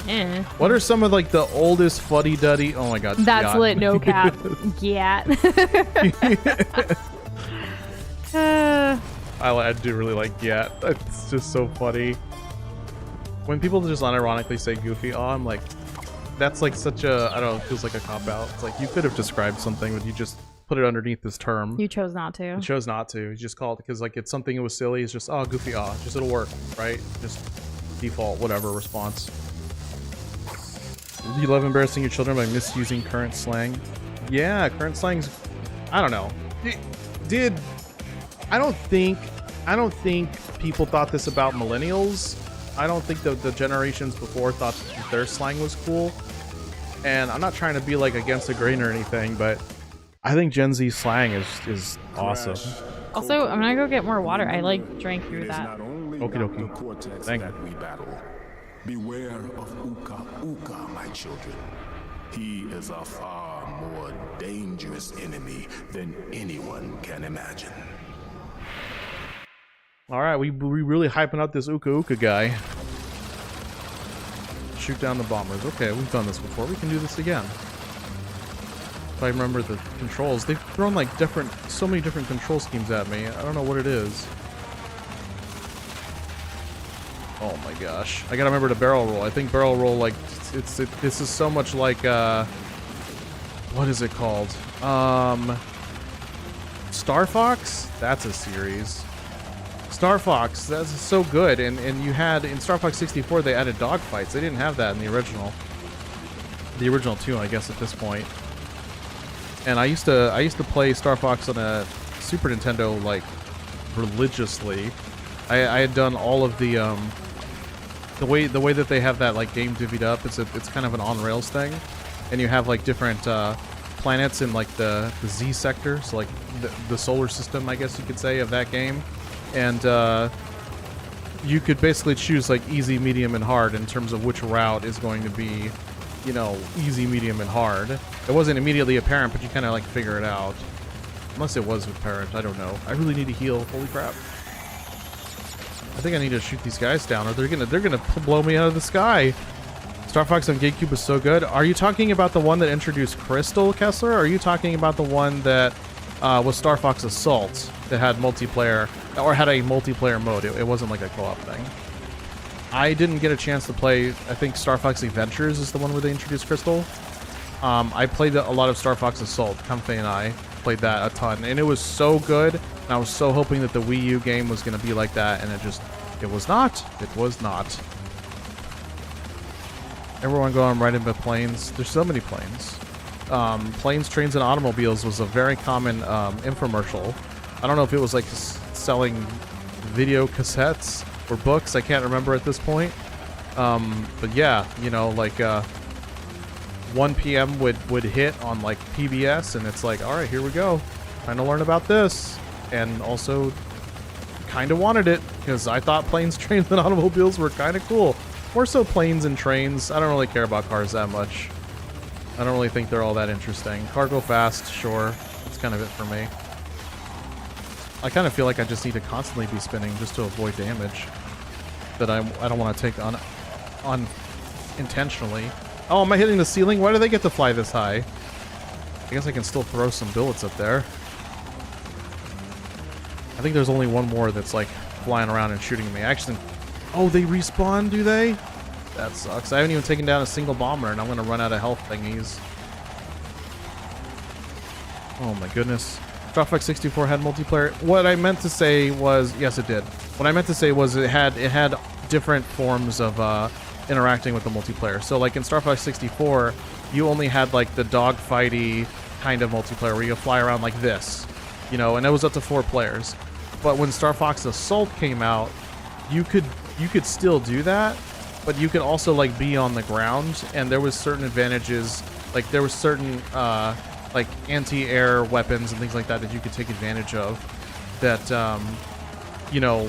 Eh. What are some of like the oldest fuddy-duddy? Oh my god. That's yacht. lit, no cap. Gat. I do really like Yat. It's just so funny. When people just unironically say Goofy, oh, I'm like, that's like such a, I don't know, it feels like a cop-out. It's like, you could have described something, but you just put it underneath this term. You chose not to. You chose not to. You just called it because like it's something that was silly. It's just, oh, Goofy, ah. Just it'll work, right? Just default, whatever response. Do you love embarrassing your children by misusing current slang? Yeah, current slang's, I don't know. I don't think people thought this about millennials. I don't think the generations before thought that their slang was cool. And I'm not trying to be like against the grain or anything, but I think Gen Z slang is awesome. Also, I'm gonna go get more water. I like drank through that. Okie dokie. Cortex Thank that you. we battle. Beware of Uka Uka, my children. He is a far more dangerous enemy than anyone can imagine. All right, we really hyping up this Uka Uka guy. Shoot down the bombers. Okay, we've done this before. We can do this again. If I remember the controls, they've thrown like so many different control schemes at me. I don't know what it is. Oh my gosh. I gotta remember to barrel roll. I think barrel roll, like, this is so much like, what is it called? Star Fox? That's a series. Star Fox, that's so good. And you had, in Star Fox 64, they added dogfights. They didn't have that in the original. The original 2, I guess, at this point. And I used to play Star Fox on a Super Nintendo, like, religiously. I had done all of the way that they have that like game divvied up. It's kind of an on rails thing, and you have like different planets in like the Z sector, so like the solar system, I guess you could say, of that game, and you could basically choose like easy, medium, and hard in terms of which route is going to be, you know, easy, medium, and hard. It wasn't immediately apparent, but you kind of like figure it out. Unless it was apparent, I don't know. I really need to heal. Holy crap. I think I need to shoot these guys down, or they're gonna blow me out of the sky. Star Fox on GameCube was so good. Are you talking about the one that introduced Crystal, Kessler? Or are you talking about the one that was Star Fox Assault that had multiplayer, or had a multiplayer mode? It wasn't like a co-op thing. I didn't get a chance to play. I think Star Fox Adventures is the one where they introduced Crystal. I played a lot of Star Fox Assault. Comfey and I played that a ton, and it was so good. And I was so hoping that the Wii U game was going to be like that, and it was not. It was not. Everyone going right into planes. There's so many planes. Planes, Trains, and Automobiles was a very common infomercial. I don't know if it was like selling video cassettes or books. I can't remember at this point. But yeah, you know, like 1 p.m. would hit on like PBS, and it's like, all right, here we go. Trying to learn about this. And also kind of wanted it because I thought planes, trains, and automobiles were kind of cool. More so planes and trains. I don't really care about cars that much. I don't really think they're all that interesting. Cargo fast, sure. That's kind of it for me. I kind of feel like I just need to constantly be spinning just to avoid damage that I don't want to take on intentionally. Oh, am I hitting the ceiling? Why do they get to fly this high? I guess I can still throw some billets up there. I think there's only one more that's like flying around and shooting me. Actually, oh, they respawn, do they? That sucks. I haven't even taken down a single bomber, and I'm gonna run out of health thingies. Oh my goodness. Star Fox 64 had multiplayer. What I meant to say was, yes, it did. What I meant to say was it had different forms of interacting with the multiplayer. So like in Star Fox 64, you only had like the dogfighty kind of multiplayer where you fly around like this, you know, and it was up to 4 players. But when Star Fox Assault came out, you could still do that, but you could also like be on the ground, and there was certain advantages, like there was certain like anti-air weapons and things like that that you could take advantage of that you know,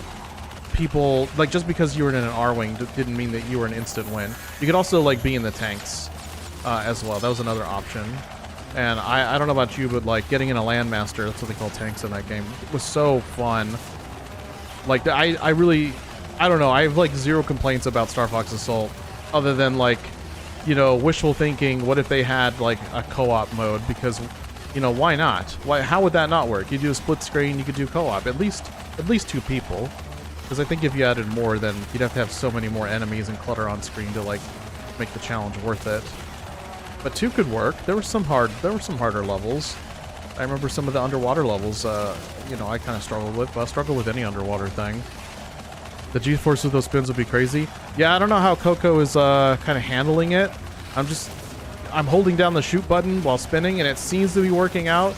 people, like, just because you were in an R-Wing didn't mean that you were an instant win. You could also, like, be in the tanks as well. That was another option. And I don't know about you, but, like, getting in a Landmaster, that's what they call tanks in that game, was so fun. Like, I don't know, I have, like, zero complaints about Star Fox Assault, other than, like, you know, wishful thinking, what if they had, like, a co-op mode? Because, you know, why not? How would that not work? You do a split screen, you could do co-op. At least 2 people. Because I think if you added more, then you'd have to have so many more enemies and clutter on screen to, like, make the challenge worth it. But 2 could work. There were some harder levels. I remember some of the underwater levels, you know, I kind of struggled with. But I struggle with any underwater thing. The G-force with those spins would be crazy. Yeah, I don't know how Coco is kind of handling it. I'm holding down the shoot button while spinning, and it seems to be working out.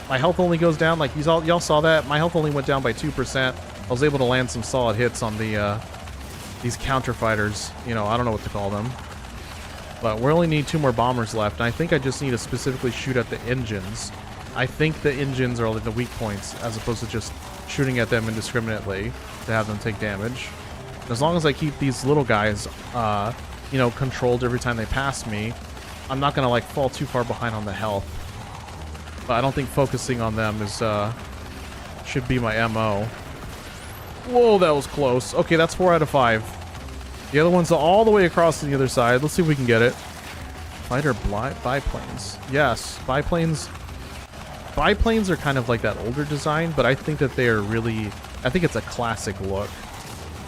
My health only goes down, like y'all saw that. My health only went down by 2%. I was able to land some solid hits on these counter fighters. You know, I don't know what to call them. But we only need 2 more bombers left, and I think I just need to specifically shoot at the engines. I think the engines are like the weak points, as opposed to just shooting at them indiscriminately to have them take damage. As long as I keep these little guys, you know, controlled every time they pass me, I'm not gonna like fall too far behind on the health. But I don't think focusing on them is should be my MO. Whoa, that was close. Okay, that's 4 out of 5. The other one's all the way across to the other side. Let's see if we can get it. Fighter biplanes. Yes, biplanes. Biplanes are kind of like that older design, but I think that they are really... I think it's a classic look.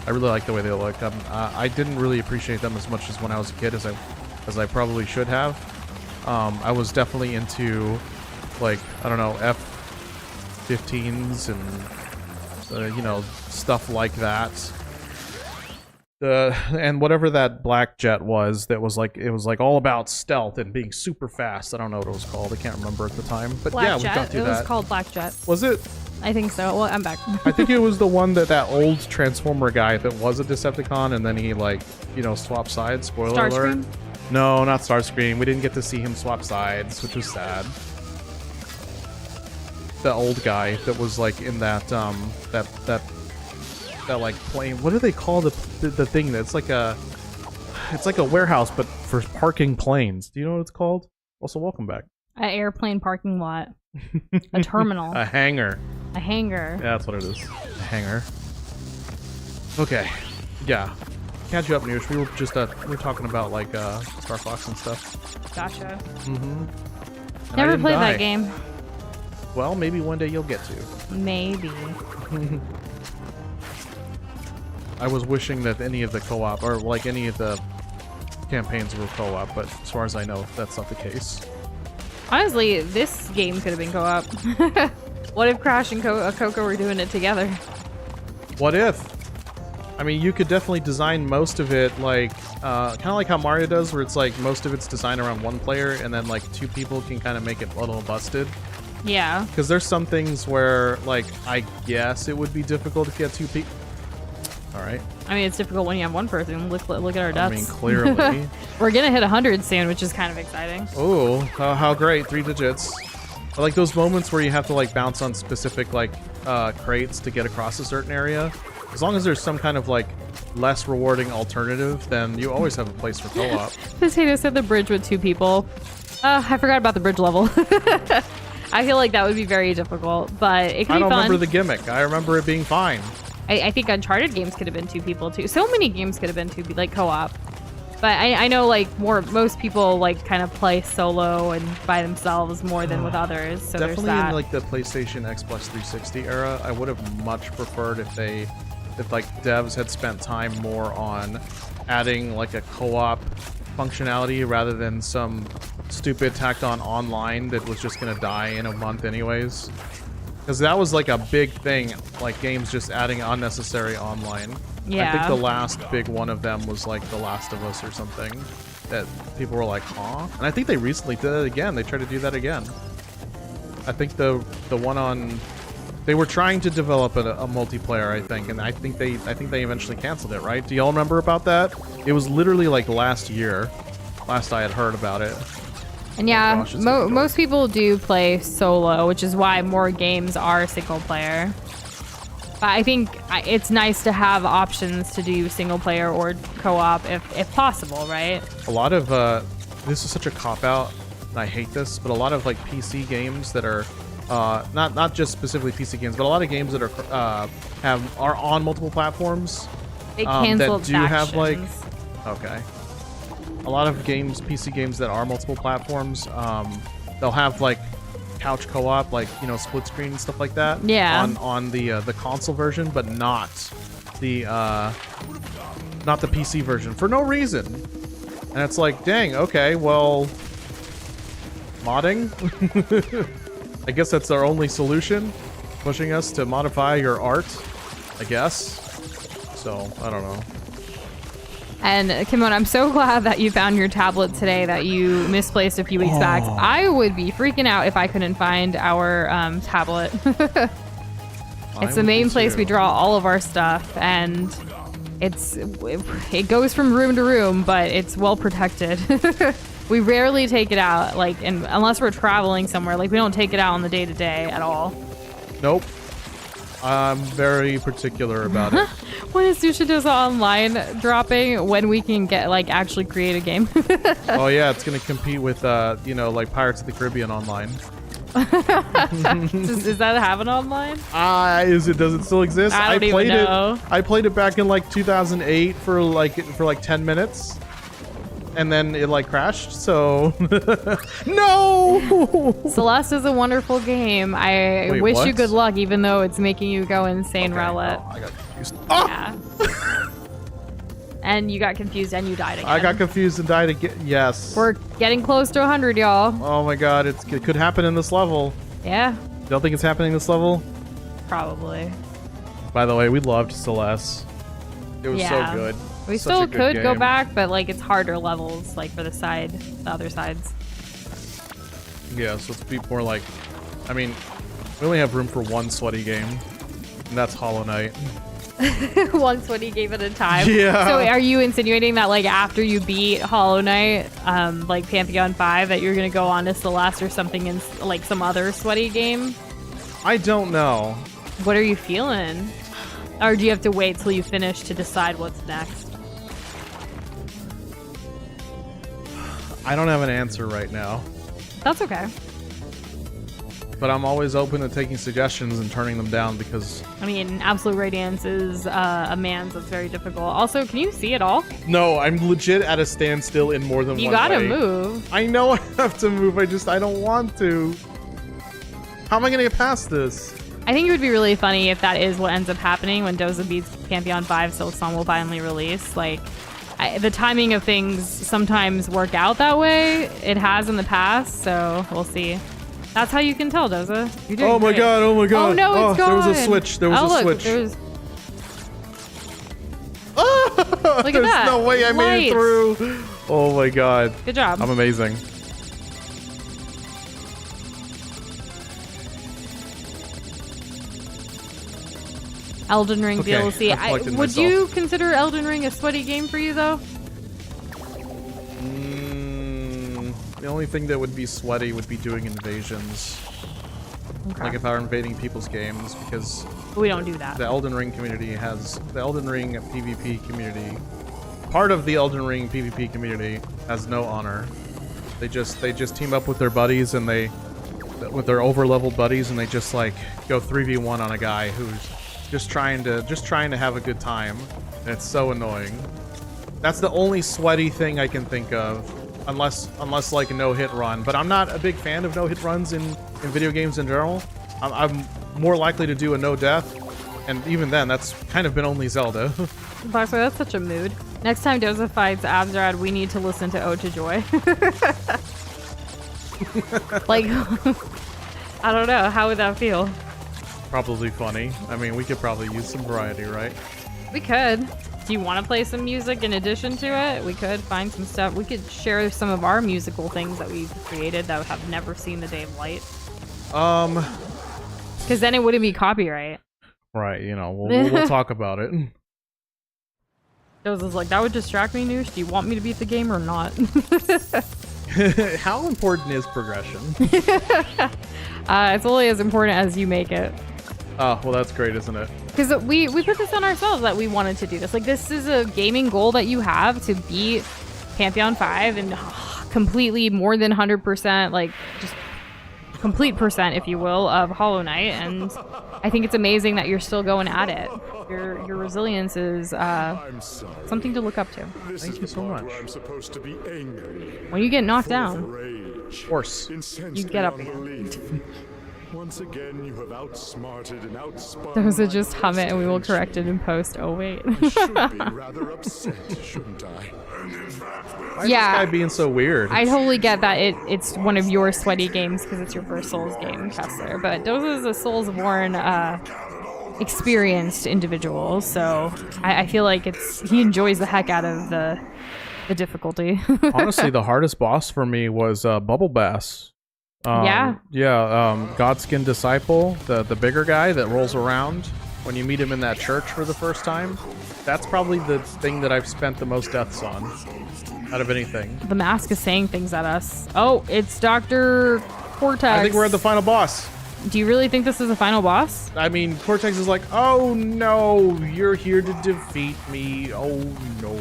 I really like the way they look. I didn't really appreciate them as much as when I was a kid as I probably should have. I was definitely into, like, I don't know, F-15s and, you know, stuff like that. And whatever that black jet was, that was like, it was like all about stealth and being super fast. I don't know what it was called. I can't remember at the time. But Black yeah, we Jet. got through that. It was called Black Jet. Was it? I think so. Well, I'm back. I think it was the one that old Transformer guy that was a Decepticon, and then he, like, you know, swapped sides. Spoiler alert. Starscream? No, not Starscream. We didn't get to see him swap sides, which was sad. The old guy that was like in that that like plane. What do they call the thing that's like a? It's like a warehouse, but for parking planes. Do you know what it's called? Also, welcome back. An airplane parking lot. A terminal. A hangar. A hangar. Yeah, that's what it is. A hangar. Okay. Yeah. Catch you up, Nush. We were just we were talking about like Star Fox and stuff. Gotcha. Mm-hmm. Never played that game. Well, maybe one day you'll get to. Maybe. I was wishing that any of the co-op, or like any of the campaigns were co-op, but as far as I know, that's not the case. Honestly, this game could have been co-op. What if Crash and Coco were doing it together? What if? I mean, you could definitely design most of it like, kind of like how Mario does, where it's like most of it's designed around one player, and then like 2 people can kind of make it a little busted. Yeah. Because there's some things where, like, I guess it would be difficult to get 2 people. All right. I mean, it's difficult when you have 1 person. Look at our deaths. I mean, clearly. We're gonna hit 100 soon, which is kind of exciting. Oh, how great! 3 digits. I like those moments where you have to like bounce on specific like crates to get across a certain area. As long as there's some kind of like less rewarding alternative, then you always have a place for co-op. Potato said the bridge with 2 people. I forgot about the bridge level. I feel like that would be very difficult, but it could be fun. I don't remember the gimmick. I remember it being fine. I think Uncharted games could have been 2 people too. So many games could have been 2 like co-op. But I know like most people like kind of play solo and by themselves more than with others. So definitely there's that. In like the PlayStation Xbox 360 era, I would have much preferred if like devs had spent time more on adding like a co-op functionality rather than some stupid tacked on online that was just gonna die in a month anyways. Because that was like a big thing, like games just adding unnecessary online. Yeah. I think the last big one of them was like The Last of Us or something that people were like, huh? And I think they recently did it again. They tried to do that again. I think the one on... They were trying to develop a multiplayer, I think, and I think they eventually canceled it, right? Do y'all remember about that? It was literally like last year. Last I had heard about it. And yeah, gosh, most people do play solo, which is why more games are single player. But But I think it's nice to have options to do single player or co-op if possible, right? A lot of this is such a cop-out, and I hate this, but a lot of like PC games that are not just specifically PC games, but a lot of games that are on multiple platforms. They canceled that do have like factions. okay. A lot of games, PC games that are multiple platforms, they'll have like couch co-op, like, you know, split screen and stuff like that. Yeah. On the console version, but not the PC version for no reason. And it's like, dang, okay, well, modding. I guess that's our only solution, pushing us to modify your art, I guess. So I don't know. And Kimon, I'm so glad that you found your tablet today that you misplaced a few weeks back. I would be freaking out if I couldn't find our tablet. It's the main place we draw all of our stuff, and it goes from room to room, but it's well protected. We rarely take it out, like, unless we're traveling somewhere. Like, we don't take it out on the day-to-day at all. Nope. I'm very particular about it. When is Sushi Doza Online dropping? When we can get, like, actually create a game? Oh yeah, it's gonna compete with you know, like Pirates of the Caribbean Online. Does that have an online? Does it still exist? I don't even know. I played it back in like 2008 for like 10 minutes. And then it like crashed, so no. Celeste is a wonderful game. I Wait, wish what? you good luck, even though it's making you go insane, Okay, Rowlet. oh, I got confused. Oh! Yeah. And you got confused and you died again. I got confused and died again. Yes. We're getting close to 100, y'all. Oh my god, it could happen in this level. Yeah, Don't think it's happening in this level? probably. By the way, we loved Celeste. It was Yeah. so good. We Such still a good could go game. back, but like it's harder levels, like for the other sides. Yeah, so let's be more like, I mean, we only have room for one sweaty game, and that's Hollow Knight. Once when he gave it a time. Yeah. So are you insinuating that like after you beat Hollow Knight, like Pantheon 5, that you're gonna go on to Celeste or something in like some other sweaty game? I don't know. What are you feeling? Or do you have to wait till you finish to decide what's next? I don't have an answer right now, That's okay. but I'm always open to taking suggestions and turning them down because... I mean, Absolute Radiance is a man's that's very difficult. Also, can you see it all? No, I'm legit at a standstill in more than You one gotta way. move. I know I have to move, I don't want to. How am I gonna get past this? I think it would be really funny if that is what ends up happening when Doza beats Pantheon 5, Silksong will finally release. Like, the timing of things sometimes work out that way. It has in the past, so we'll see. That's how you can tell, Doza. You're doing Oh my great. god, oh my god. Oh no, it's gone. There was a switch, there was oh, a look, switch. There's, Look at There's that. no way I made it Lights. through. Oh my god. good job. I'm amazing. Elden Ring Okay, DLC. I've collected Would myself. you consider Elden Ring a sweaty game for you, though? The only thing that would be sweaty would be doing invasions. Okay. Like if I were invading people's games, because We don't do that. the Elden Ring community has the Elden Ring PvP community. Part of the Elden Ring PvP community has no honor. They just team up with their buddies and with their over-leveled buddies, and they just like go 3v1 on a guy who's just trying to have a good time, and it's so annoying. That's the only sweaty thing I can think of, unless like a no-hit run. But I'm not a big fan of no-hit runs in video games in general. I'm more likely to do a no-death, and even then, that's kind of been only Zelda. Boxer, that's such a mood. Next time Doza fights Abzrad, we need to listen to Ode to Joy. Like, I don't know. How would that feel? Probably funny. I mean, we could probably use some variety, right? We could. Do you want to play some music in addition to it? We could find some stuff. We could share some of our musical things that we've created that have never seen the day of light. Because then it wouldn't be copyright. Right, you know, we'll talk about it. Doza's like, that would distract me, Nush. Do you want me to beat the game or not? How important is progression? It's only as important as you make it. Oh, well, that's great, isn't it? Because we put this on ourselves that we wanted to do this. Like, this is a gaming goal that you have to beat Pantheon 5 and completely more than 100%, like, just complete percent, if you will, of Hollow Knight. And I think it's amazing that you're still going at it. Your resilience is something to look up to. Thank you so much. I'm supposed to be angry. When you get knocked down, Rage. Of course. Incensed you get up beyond again. belief. Once again, you have outsmarted and outspun. Doza my just hum it and we will correct it in post. Oh, wait. I should be rather upset, shouldn't I? Why is Yeah. this guy being so weird? I totally get that it's one of your sweaty games because it's your first Souls game, Kessler. But Doza is a Souls-born, experienced individual, so I feel like he enjoys the heck out of the difficulty. Honestly, the hardest boss for me was Bubble Bass. Yeah. Yeah, Godskin Disciple, the bigger guy that rolls around when you meet him in that church for the first time. That's probably the thing that I've spent the most deaths on out of anything. The mask is saying things at us. Oh, it's Dr. Cortex. I think we're at the final boss. Do you really think this is the final boss? I mean, Cortex is like, oh no, you're here to defeat me. Oh no.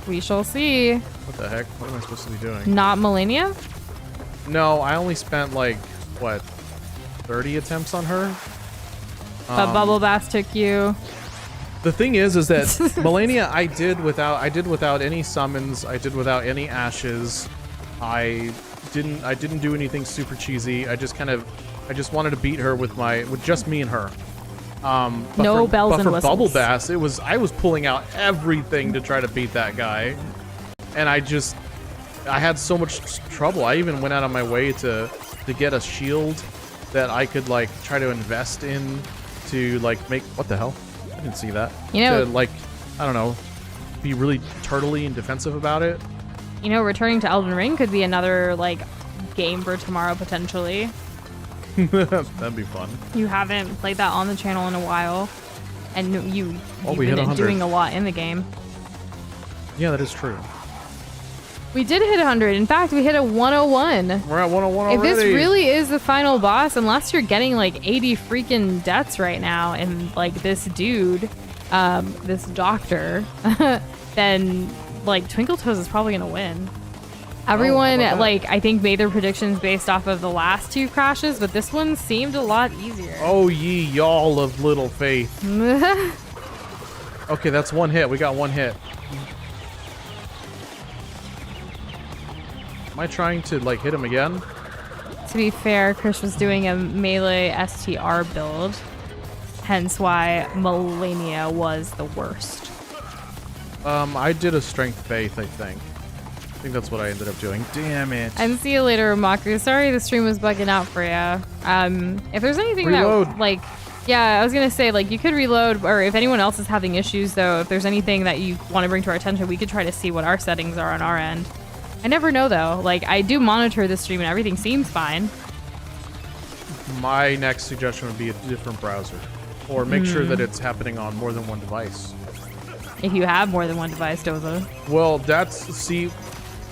We shall see. What the heck? What am I supposed to be doing? Not Millennia? No, I only spent like, what, 30 attempts on her? But Bubble Bass took you. The thing is that Millennia I did without any summons, I did without any ashes. I didn't do anything super cheesy. I just wanted to beat her with just me and her. No bells and for whistles. Bubble Bass, I was pulling out everything to try to beat that guy. And I had so much trouble. I even went out of my way to get a shield that I could like try to invest in to like make, what the hell? I didn't see that. You know, to like, I don't know, be really turtly and defensive about it. You know, returning to Elden Ring could be another like game for tomorrow potentially. That'd be fun. You haven't played that on the channel in a while, and you've We hit been 100. doing a lot in the game. Yeah, that is true. We did hit 100. In fact, we hit a 101. We're at 101 already. If this really is the final boss, unless you're getting like 80 freaking deaths right now, and like this dude, this doctor, then like Twinkle Toes is probably gonna win. Everyone like I think made their predictions based off of the last two crashes, but this one seemed a lot easier. Oh ye y'all of little faith. Okay, that's one hit. We got one hit. Am I trying to like hit him again? To be fair, Chris was doing a melee STR build, hence why Millennia was the worst. I did a strength faith, I think. I think that's what I ended up doing. Damn it. And see you later, Maku. Sorry the stream was bugging out for you. If there's anything Reload. that, like, yeah, I was going to say, like, you could reload, or if anyone else is having issues, though, if there's anything that you want to bring to our attention, we could try to see what our settings are on our end. I never know, though. Like, I do monitor the stream and everything seems fine. My next suggestion would be a different browser. Or make sure that it's happening on more than one device. If you have more than one device, Doza. Well, see,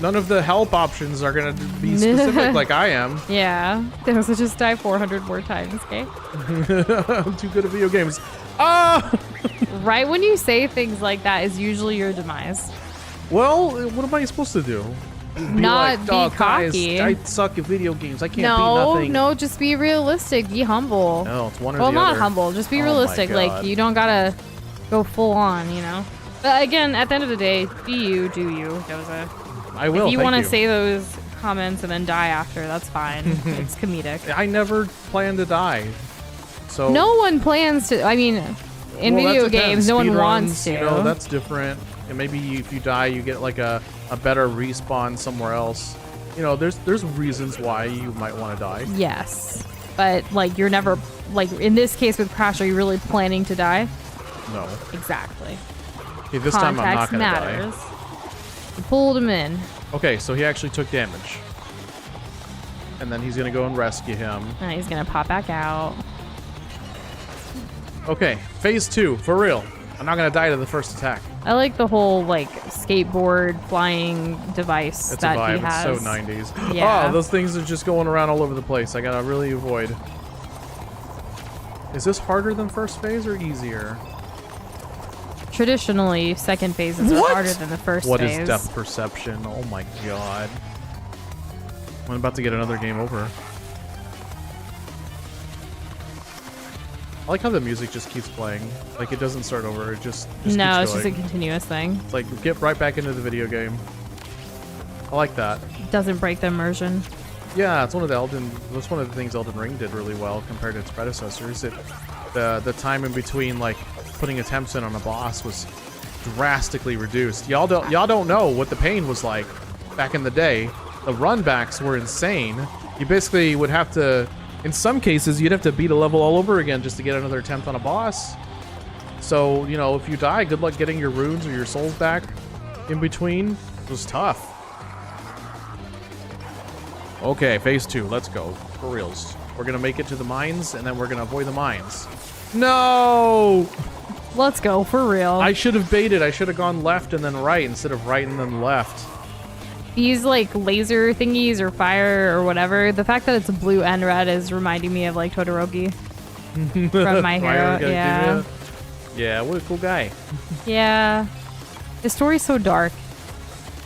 none of the help options are going to be specific like I am. Yeah. Doza just die 400 more times, okay? I'm too good at video games. Ah! Right when you say things like that is usually your demise. Well, what am I supposed to do? Not be guys, cocky. I suck at video games. I can't beat nothing. No, just be realistic. Be humble. No, it's one or Well, the not other. humble. Just be Oh my realistic. Like, God. you don't gotta go full on, you know? But again, at the end of the day, be you, do you, Doza. I will. If you thank want to say those comments and then die after, that's fine. It's comedic. I never plan to die. So No one plans to. I mean, in well, video that depends. games, no one Speedruns, wants to. You know, that's different. And maybe if you die, you get like a better respawn somewhere else. You know, there's reasons why you might want to die. Yes. But, like, you're never. Like, in this case with Crash, are you really planning to die? No. Exactly. Okay, this time I'm not Context gonna matters. You pulled him in. die. Okay, so he actually took damage. And then he's gonna go and rescue him. And he's gonna pop back out. Okay, phase 2, for real. I'm not gonna die to the first attack. I like the whole like skateboard flying device It's that a vibe. he has. It's so 90s. Yeah. Oh, those things are just going around all over the place. I gotta really avoid. Is this harder than first phase or easier? Traditionally, second phases are What? harder than the first What phase. is depth perception? Oh my god. I'm about to get another game over. I like how the music just keeps playing. Like, it doesn't start over, it just No, keeps it's just a going. continuous thing. It's like, get right back into the video game. I like that. Doesn't break the immersion. Yeah, it's one of the things Elden Ring did really well compared to its predecessors. The time in between, like, putting attempts in on a boss was drastically reduced. Y'all don't know what the pain was like back in the day. The runbacks were insane. You basically would have to, in some cases, you'd have to beat a level all over again just to get another attempt on a boss. So, you know, if you die, good luck getting your runes or your souls back in between. It was tough. Okay, phase 2, let's go. For reals. We're gonna make it to the mines, and then we're gonna avoid the mines. No! Let's go, for real. I should have baited. I should have gone left and then right instead of right and then left. These, like, laser thingies or fire or whatever, the fact that it's blue and red is reminding me of, like, Todoroki from My Hero. Yeah. Yeah, what a cool guy. Yeah. The story's so dark.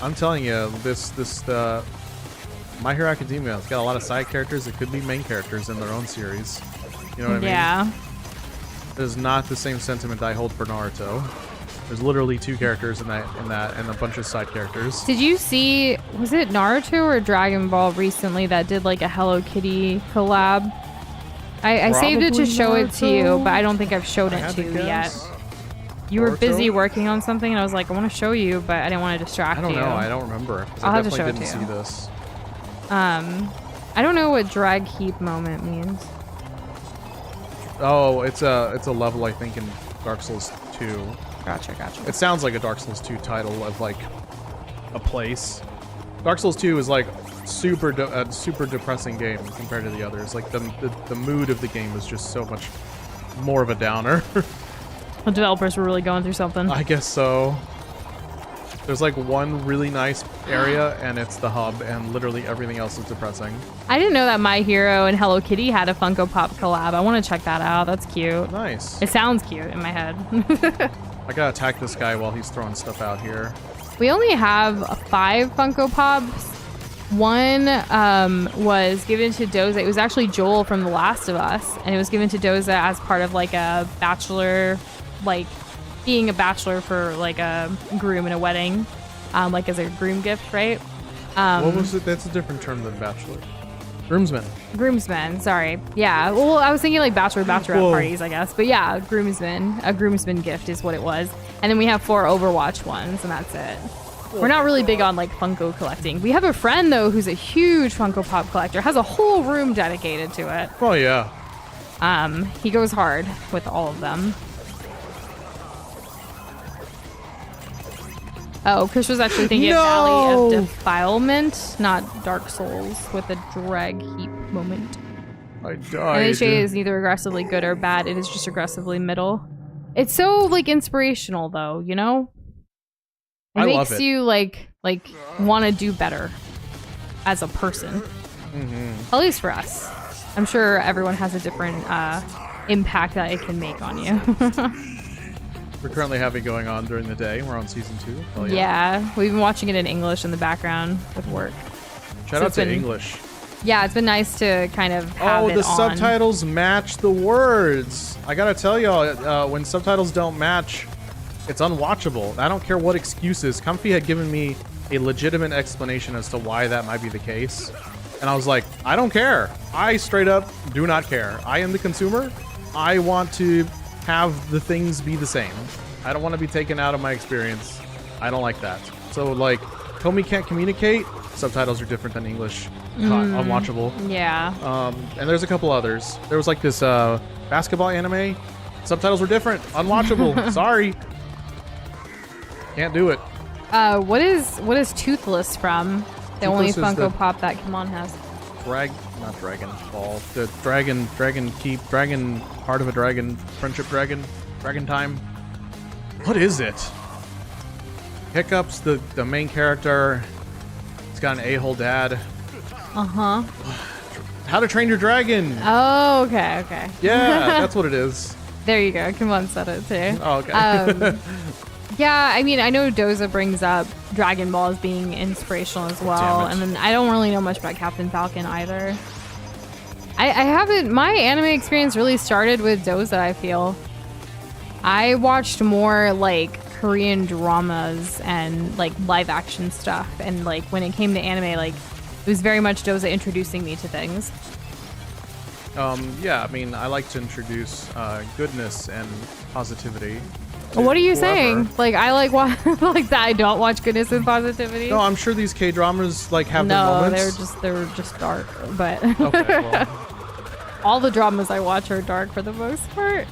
I'm telling you, My Hero Academia, it's got a lot of side characters that could be main characters in their own series. You know what I mean? Yeah. It is not the same sentiment I hold for Naruto. There's literally 2 characters in that, and a bunch of side characters. Did you see, was it Naruto or Dragon Ball recently that did, like, a Hello Kitty collab? I saved it to Probably show it to you, Naruto? but I don't think I've showed I it had to to you yet. guess. You were Naruto? busy working on something, and I was like, I want to show you, but I didn't want to distract I you. don't know. I don't remember. 'Cause I'll I have to definitely show it didn't to see you. this. I don't know what drag heap moment means. Oh, it's a level, I think, in Dark Souls 2. Gotcha. It sounds like a Dark Souls 2 title of, like, a place. Dark Souls 2 is, like, a super depressing game compared to the others. Like, the mood of the game is just so much more of a downer. The developers were really going through something. I guess so. There's, like, one really nice area, and it's the hub, and literally everything else is depressing. I didn't know that My Hero and Hello Kitty had a Funko Pop collab. I want to check that out. That's cute. Nice. It sounds cute in my head. I gotta attack this guy while he's throwing stuff out here. We only have 5 Funko Pops. One was given to Doza. It was actually Joel from The Last of Us, and it was given to Doza as part of, like, a bachelor, like, being a bachelor for, like, a groom in a wedding, like, as a groom gift, right? What was it? That's a different term than bachelor. Groomsman. Groomsmen, sorry. Yeah, well, I was thinking, like, bachelorette Whoa. parties, I guess. But yeah, groomsman. A groomsman gift is what it was. And then we have 4 Overwatch ones, and that's it. We're not really big on, like, Funko collecting. We have a friend, though, who's a huge Funko Pop collector. Has a whole room dedicated to it. Oh, yeah. He goes hard with all of them. Oh, Chris was actually thinking of Valley of Defilement, not Dark Souls, with a drag heap moment. I died. NHA is neither aggressively good or bad. It is just aggressively middle. It's so, like, inspirational, though, you know? It I love makes it. you, like want to do better as a person. At least for us. I'm sure everyone has a different impact that it can make on you. We're currently having going on during the day. We're on season 2. Hell Yeah, we've been watching it in English in the background with work. Shout So out it's to been- English. Yeah, it's been nice to kind of have Oh, it the on. subtitles match the words. I gotta tell y'all, when subtitles don't match, it's unwatchable. I don't care what excuses. Comfy had given me a legitimate explanation as to why that might be the case. And I was like, I don't care. I straight up do not care. I am the consumer. I want to have the things be the same. I don't want to be taken out of my experience. I don't like that. So, like, Tomy can't communicate. Subtitles are different than English. Unwatchable. Yeah. And there's a couple others. There was like this basketball anime. Subtitles were different. Unwatchable. Sorry. Can't do it. What is Toothless from? The only Toothless is Funko the- Pop that Kimon has. Not Dragon Ball. The Dragon Heart of a Dragon, Friendship Dragon, Dragon Time. What is it? Hiccup's the main character. He's got an a-hole dad. Uh-huh. How to Train Your Dragon. Oh, okay, okay. Yeah, that's what it is. There you go. Kimon said it too. Oh, okay. Yeah, I mean, I know Doza brings up Dragon Ball as being inspirational as well, Damn it. and then I don't really know much about Captain Falcon either. I haven't. My anime experience really started with Doza, I feel. I watched more like Korean dramas and like live action stuff, and like when it came to anime, like it was very much Doza introducing me to things. Yeah, I mean, I like to introduce goodness and positivity. What are you whoever. saying? Like I like like that. I don't watch goodness and positivity. No, I'm sure these K-dramas like have their No, moments. they're just dark. But Okay, well, all the dramas I watch are dark for the most part.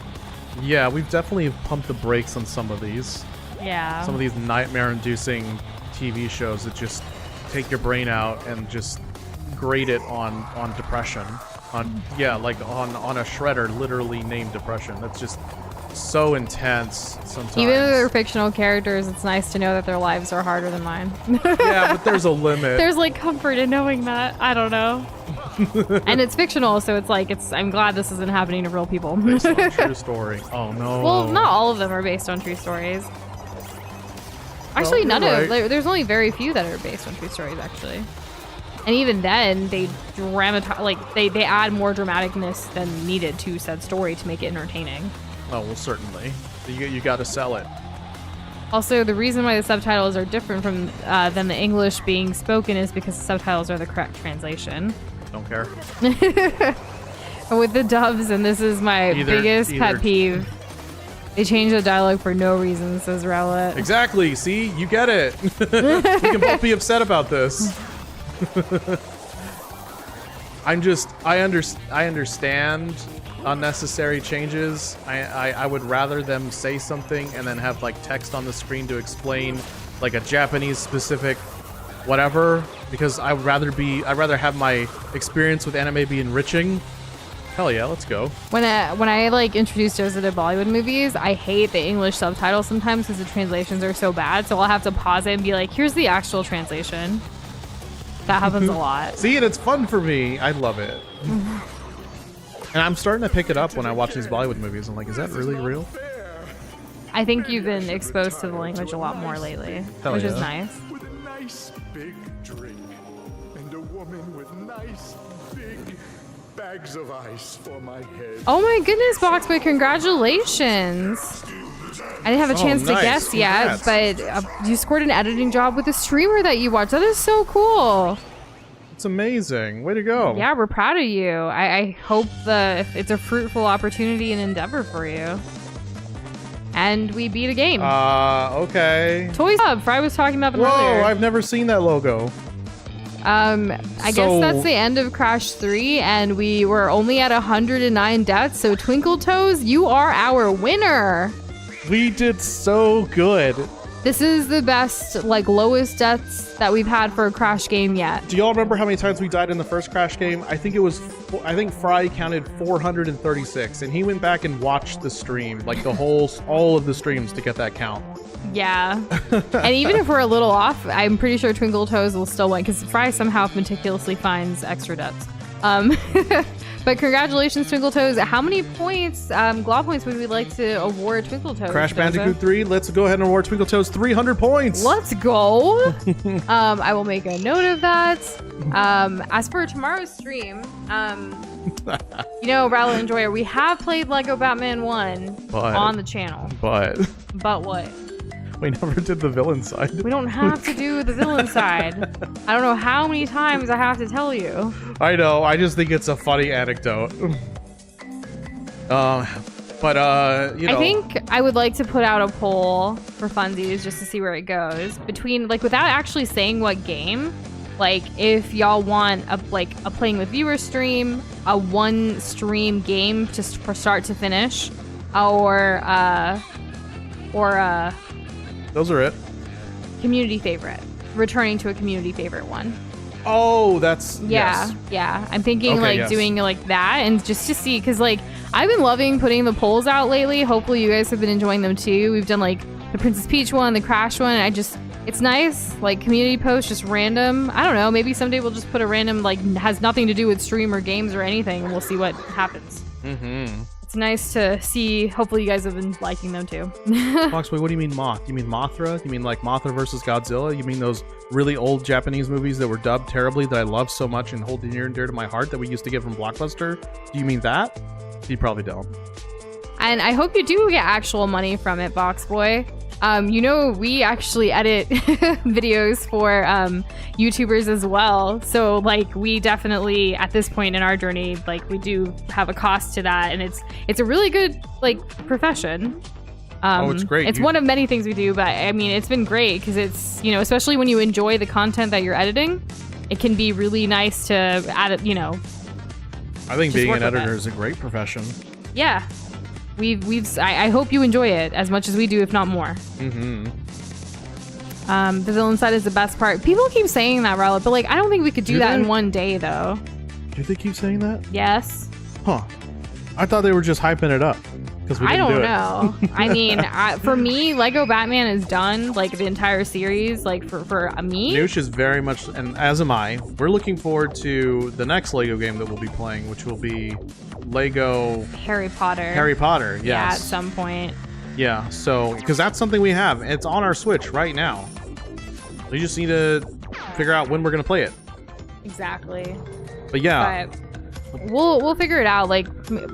yeah, we've definitely pumped the brakes on some of these. Yeah. Some of these nightmare-inducing TV shows that just take your brain out and just grade it on depression. On like on a shredder, literally named depression. That's just so intense sometimes. Even if they're fictional characters, it's nice to know that their lives are harder than mine. Yeah, but there's a limit. There's like comfort in knowing that. I don't know. And it's fictional, so it's like I'm glad this isn't happening to real people. Based on a true story. Oh no. Well, not all of them are based on true stories. Actually, you're none of right. there's only very few that are based on true stories actually. And even then, they dramatize, like they add more dramaticness than needed to said story to make it entertaining. Oh well, certainly. You got to sell it. Also, the reason why the subtitles are different from than the English being spoken is because the subtitles are the correct translation. Don't care. With the dubs, and this is my biggest pet peeve, they change the dialogue for no reason, says Rowlett. Exactly. See, you get it. We can both be upset about this. I understand unnecessary changes. I would rather them say something and then have like text on the screen to explain like a Japanese specific whatever, because I'd rather have my experience with anime be enriching. Hell yeah, let's go. When I like introduced Doza to Bollywood movies, I hate the English subtitles sometimes because the translations are so bad. So I'll have to pause it and be like, "Here's the actual translation." That happens a lot. See, and it's fun for me. I love it. And I'm starting to pick it up when I watch these Bollywood movies. I'm like, is that really real? I think you've been exposed to the language a lot more lately, Hell which is yeah. nice. With a nice big drink and a woman with nice big bags of ice for my head. Oh my goodness, Boxboy, congratulations! I didn't have a chance to nice. guess yet, Congrats. but you scored an editing job with a streamer that you watch. That is so cool. It's amazing. Way to go. Yeah, we're proud of you. I hope it's a fruitful opportunity and endeavor for you. And we beat a game. Okay. Toys Hub. Fry was talking about them Whoa, earlier. I've never seen that logo. I guess So- that's the end of Crash 3, and we were only at 109 deaths, so Twinkle Toes, you are our winner! We did so good. This is the best, like, lowest deaths that we've had for a Crash game yet. Do y'all remember how many times we died in the first Crash game? I think Fry counted 436, and he went back and watched the stream, like all of the streams to get that count. Yeah. And even if we're a little off, I'm pretty sure Twinkle Toes will still win, because Fry somehow meticulously finds extra deaths. But congratulations, Twinkle Toes. How many points, Glob points, would we like to award Twinkle Toes? Crash Doza? Bandicoot 3, let's go ahead and award Twinkle Toes 300 points. Let's go. I will make a note of that. As for tomorrow's stream, Rowlett and Joyer, we have played Lego Batman 1 But- on the channel. But But what? we never did the villain side. We don't have to do the villain side. I don't know how many times I have to tell you. I know, I just think it's a funny anecdote. I think I would like to put out a poll for funsies just to see where it goes. Between, like, without actually saying what game, like, if y'all want a playing with viewer stream, a one stream game just for start to finish, or those are it. community favorite, returning to a community favorite one. Oh, that's Yeah, yes. yeah. I'm thinking Okay, like yes. doing like that, and just to see, because like I've been loving putting the polls out lately. Hopefully you guys have been enjoying them too. We've done like the Princess Peach one, the Crash one. It's nice, like community posts, just random. I don't know, maybe someday we'll just put a random, like, has nothing to do with stream or games or anything, and we'll see what happens. It's nice to see. Hopefully you guys have been liking them too. Foxboy, what do you mean Moth? You mean Mothra? You mean like Mothra versus Godzilla? You mean those really old Japanese movies that were dubbed terribly that I love so much and hold near and dear to my heart that we used to get from Blockbuster? Do you mean that? You probably don't. And I hope you do get actual money from it, Boxboy. You know, we actually edit videos for YouTubers as well. So, like, we definitely, at this point in our journey, like, we do have a cost to that. And it's a really good, like, profession. It's great. It's one of many things we do, but, I mean, it's been great because it's, you know, especially when you enjoy the content that you're editing, it can be really nice to add it, you know. I think being an editor is a great profession. Yeah. I hope you enjoy it as much as we do, if not more. The villain side is the best part. People keep saying that, Rowlet, but like I don't think we could do that in one day, though. Do they keep saying that? Yes. Huh. I thought they were just hyping it up. I don't know. I mean, for me, Lego Batman is done, like the entire series, like for me. Nush is very much, and as am I, we're looking forward to the next Lego game that we'll be playing, which will be Lego Harry Potter. Harry Potter, yes. Yeah, at some point. Yeah, so, because that's something we have. It's on our Switch right now. We just need to figure out when we're going to play it. Exactly. But yeah. But we'll figure it out. Like,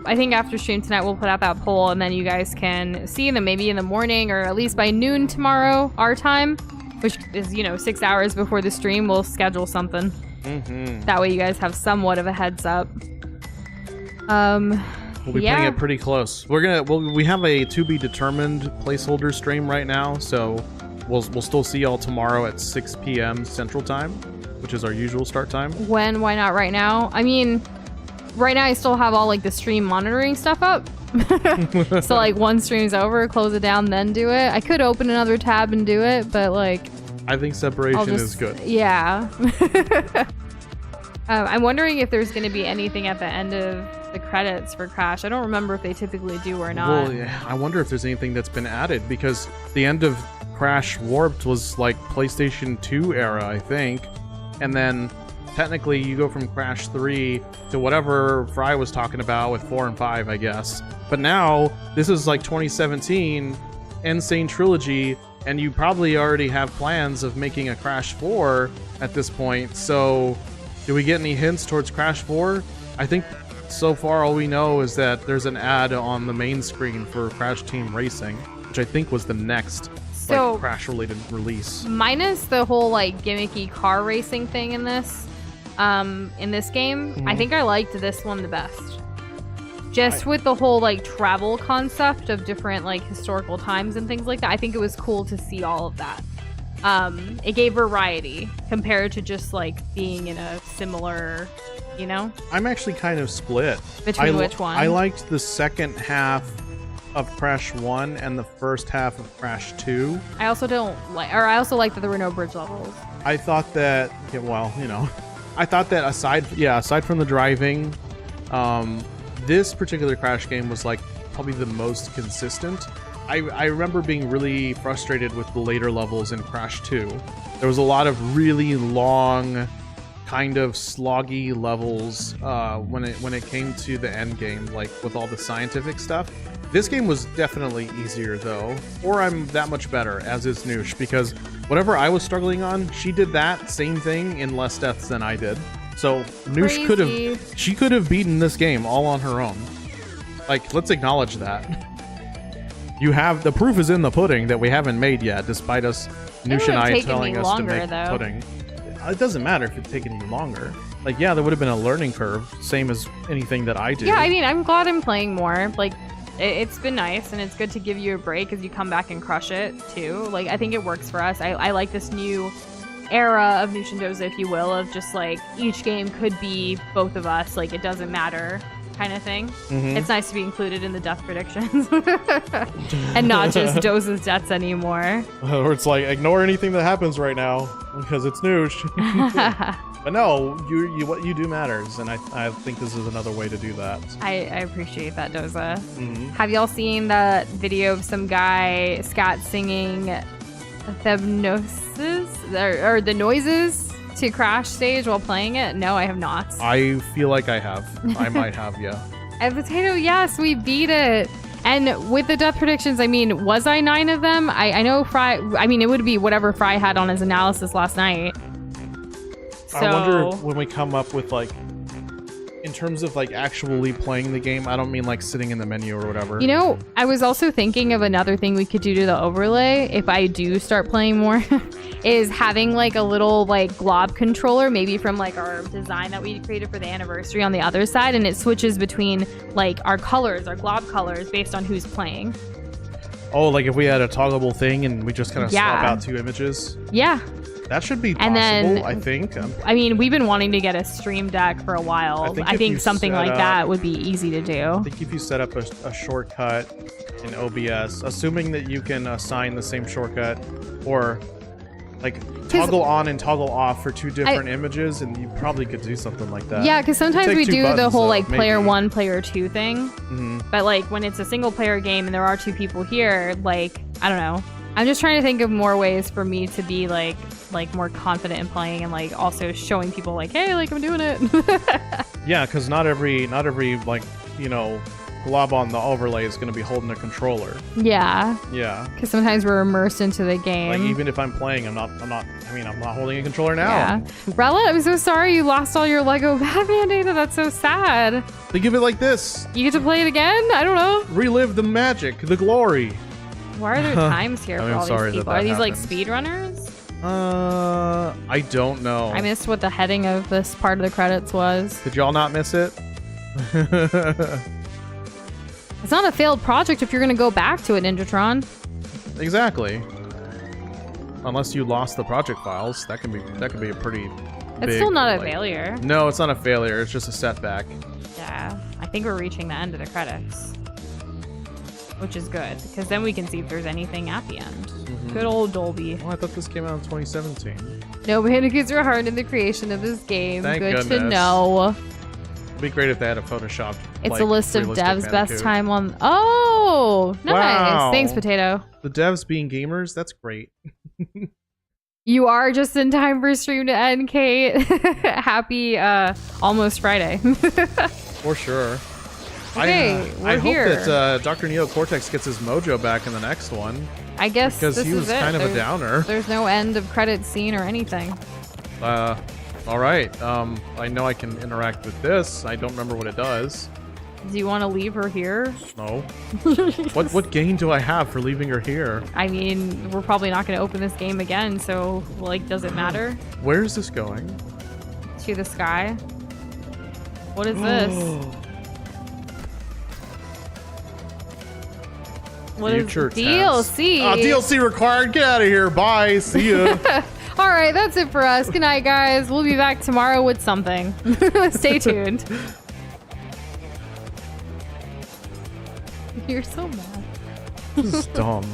I think after stream tonight, we'll put out that poll, and then you guys can see them maybe in the morning or at least by noon tomorrow, our time, which is, you know, 6 hours before the stream. We'll schedule something. That way you guys have somewhat of a heads up. We'll be putting it pretty close. We have a to be determined placeholder stream right now, so we'll still see y'all tomorrow at 6 p.m. Central Time, which is our usual start time. Why not right now? I mean, right now I still have all like the stream monitoring stuff up. So like one stream's over, close it down, then do it. I could open another tab and do it, but like I think separation is good. Yeah. I'm wondering if there's going to be anything at the end of the credits for Crash. I don't remember if they typically do or not. Well, yeah, I wonder if there's anything that's been added, because the end of Crash Warped was like PlayStation 2 era, I think. And then technically you go from Crash 3 to whatever Fry was talking about with 4 and 5, I guess. But now this is like 2017 Insane Trilogy, and you probably already have plans of making a Crash 4 at this point. So do we get any hints towards Crash 4? I think so far all we know is that there's an ad on the main screen for Crash Team Racing, which I think was the next Crash related release. Minus the whole like gimmicky car racing thing in this game, I think I liked this one the best. Just with the whole like travel concept of different like historical times and things like that, I think it was cool to see all of that. It gave variety compared to just like being in a similar, you know? I'm actually kind of split. Between which one? I liked the second half of Crash 1 and the first half of Crash 2. I also like that there were no bridge levels. I thought that, I thought that aside from the driving, this particular Crash game was like probably the most consistent. I remember being really frustrated with the later levels in Crash 2. There was a lot of really long, kind of sloggy levels when it came to the end game, like with all the scientific stuff. This game was definitely easier though, or I'm that much better, as is Nush, because whatever I was struggling on, she did that same thing in less deaths than I did. So Nush could have beaten this game all on her own. Like, let's acknowledge that. The proof is in the pudding that we haven't made yet, despite us, Nush and I, telling us to make pudding. It doesn't matter if it's taken you longer. Like, yeah, there would have been a learning curve, same as anything that I do. Yeah, I mean, I'm glad I'm playing more. Like, it's been nice, and it's good to give you a break as you come back and crush it, too. Like, I think it works for us. I like this new era of Nush and Doza, if you will, of just, like, each game could be both of us. Like, it doesn't matter kind of thing. Mm-hmm. It's nice to be included in the death predictions. And not just Doza's deaths anymore. Or it's like, ignore anything that happens right now, because it's Nush. But no, what you do matters, and I think this is another way to do that. I appreciate that, Doza. Mm-hmm. Have y'all seen the video of some guy scat singing hypnosis or the noises to crash stage while playing it? No, I have not. I feel like I have. I might have, yeah. And Potato, yes, we beat it. And with the death predictions, I mean, was I 9 of them? I know Fry, I mean, it would be whatever Fry had on his analysis last night. So, I wonder when we come up with, like, in terms of, like, actually playing the game, I don't mean, like, sitting in the menu or whatever. you know, I was also thinking of another thing we could do to the overlay if I do start playing more is having like a little like glob controller, maybe from like our design that we created for the anniversary on the other side, and it switches between like our colors, our glob colors based on who's playing. Oh, like if we had a toggleable thing and we just kind of swap out 2 images? Yeah. That should be possible, And then, I think. I mean, we've been wanting to get a Stream Deck for a while. I think something like that would be easy to do. I think if you set up a shortcut in OBS, assuming that you can assign the same shortcut, or like toggle on and toggle off for 2 different images, and you probably could do something like that. Yeah, because sometimes we do the whole like maybe. player 1, player 2 thing. But like when it's a single player game and there are 2 people here, like, I don't know. I'm just trying to think of more ways for me to be like more confident in playing and like also showing people like, hey, like I'm doing it. Yeah, because not every like, you know, glob on the overlay is going to be holding a controller. Yeah. Yeah. Because sometimes we're immersed into the game. Like even if I'm playing, I'm not holding a controller now. Yeah. Rella, I'm so sorry you lost all your Lego Batman data. That's so sad. They give it like this. You get to play it again? I don't know. Relive the magic, the glory. Why are there times here for all sorry these people? that Are these like happens. speedrunners? I don't know. I missed what the heading of this part of the credits was. Did y'all not miss it? It's not a failed project if you're going to go back to it, Ninjatron. Exactly. Unless you lost the project files, that can be a pretty It's big, still not a like- failure. No, it's not a failure. It's just a setback. Yeah, I think we're reaching the end of the credits. Which is good, because then we can see if there's anything at the end. Good old Dolby. Oh, I thought this came out in 2017. No, Bandicoots are hard in the creation of this game. Thank Good to goodness. know. It'd be great if they had a Photoshop. It's like, a list of realistic devs' best Bandicoot. time on... Oh! Nice. Wow. Thanks, Potato. The devs being gamers, that's great. You are just in time for stream to end, Kate. Happy almost Friday. For sure. Okay, I we're hope here. that Dr. Neo Cortex gets his mojo back in the next one. I guess Because this he was is it. kind of a There's- downer. There's no end of credit scene or anything. Alright. I know I can interact with this. I don't remember what it does. Do you want to leave her here? No. What gain do I have for leaving her here? I mean, we're probably not going to open this game again, so, like, does it matter? Where is this going? To the sky? What is this? What is Future tense. DLC? Ah, DLC required. Get out of here. Bye. See ya. All right, that's it for us. Good night, guys. We'll be back tomorrow with something. Stay tuned. You're so mad. This is dumb.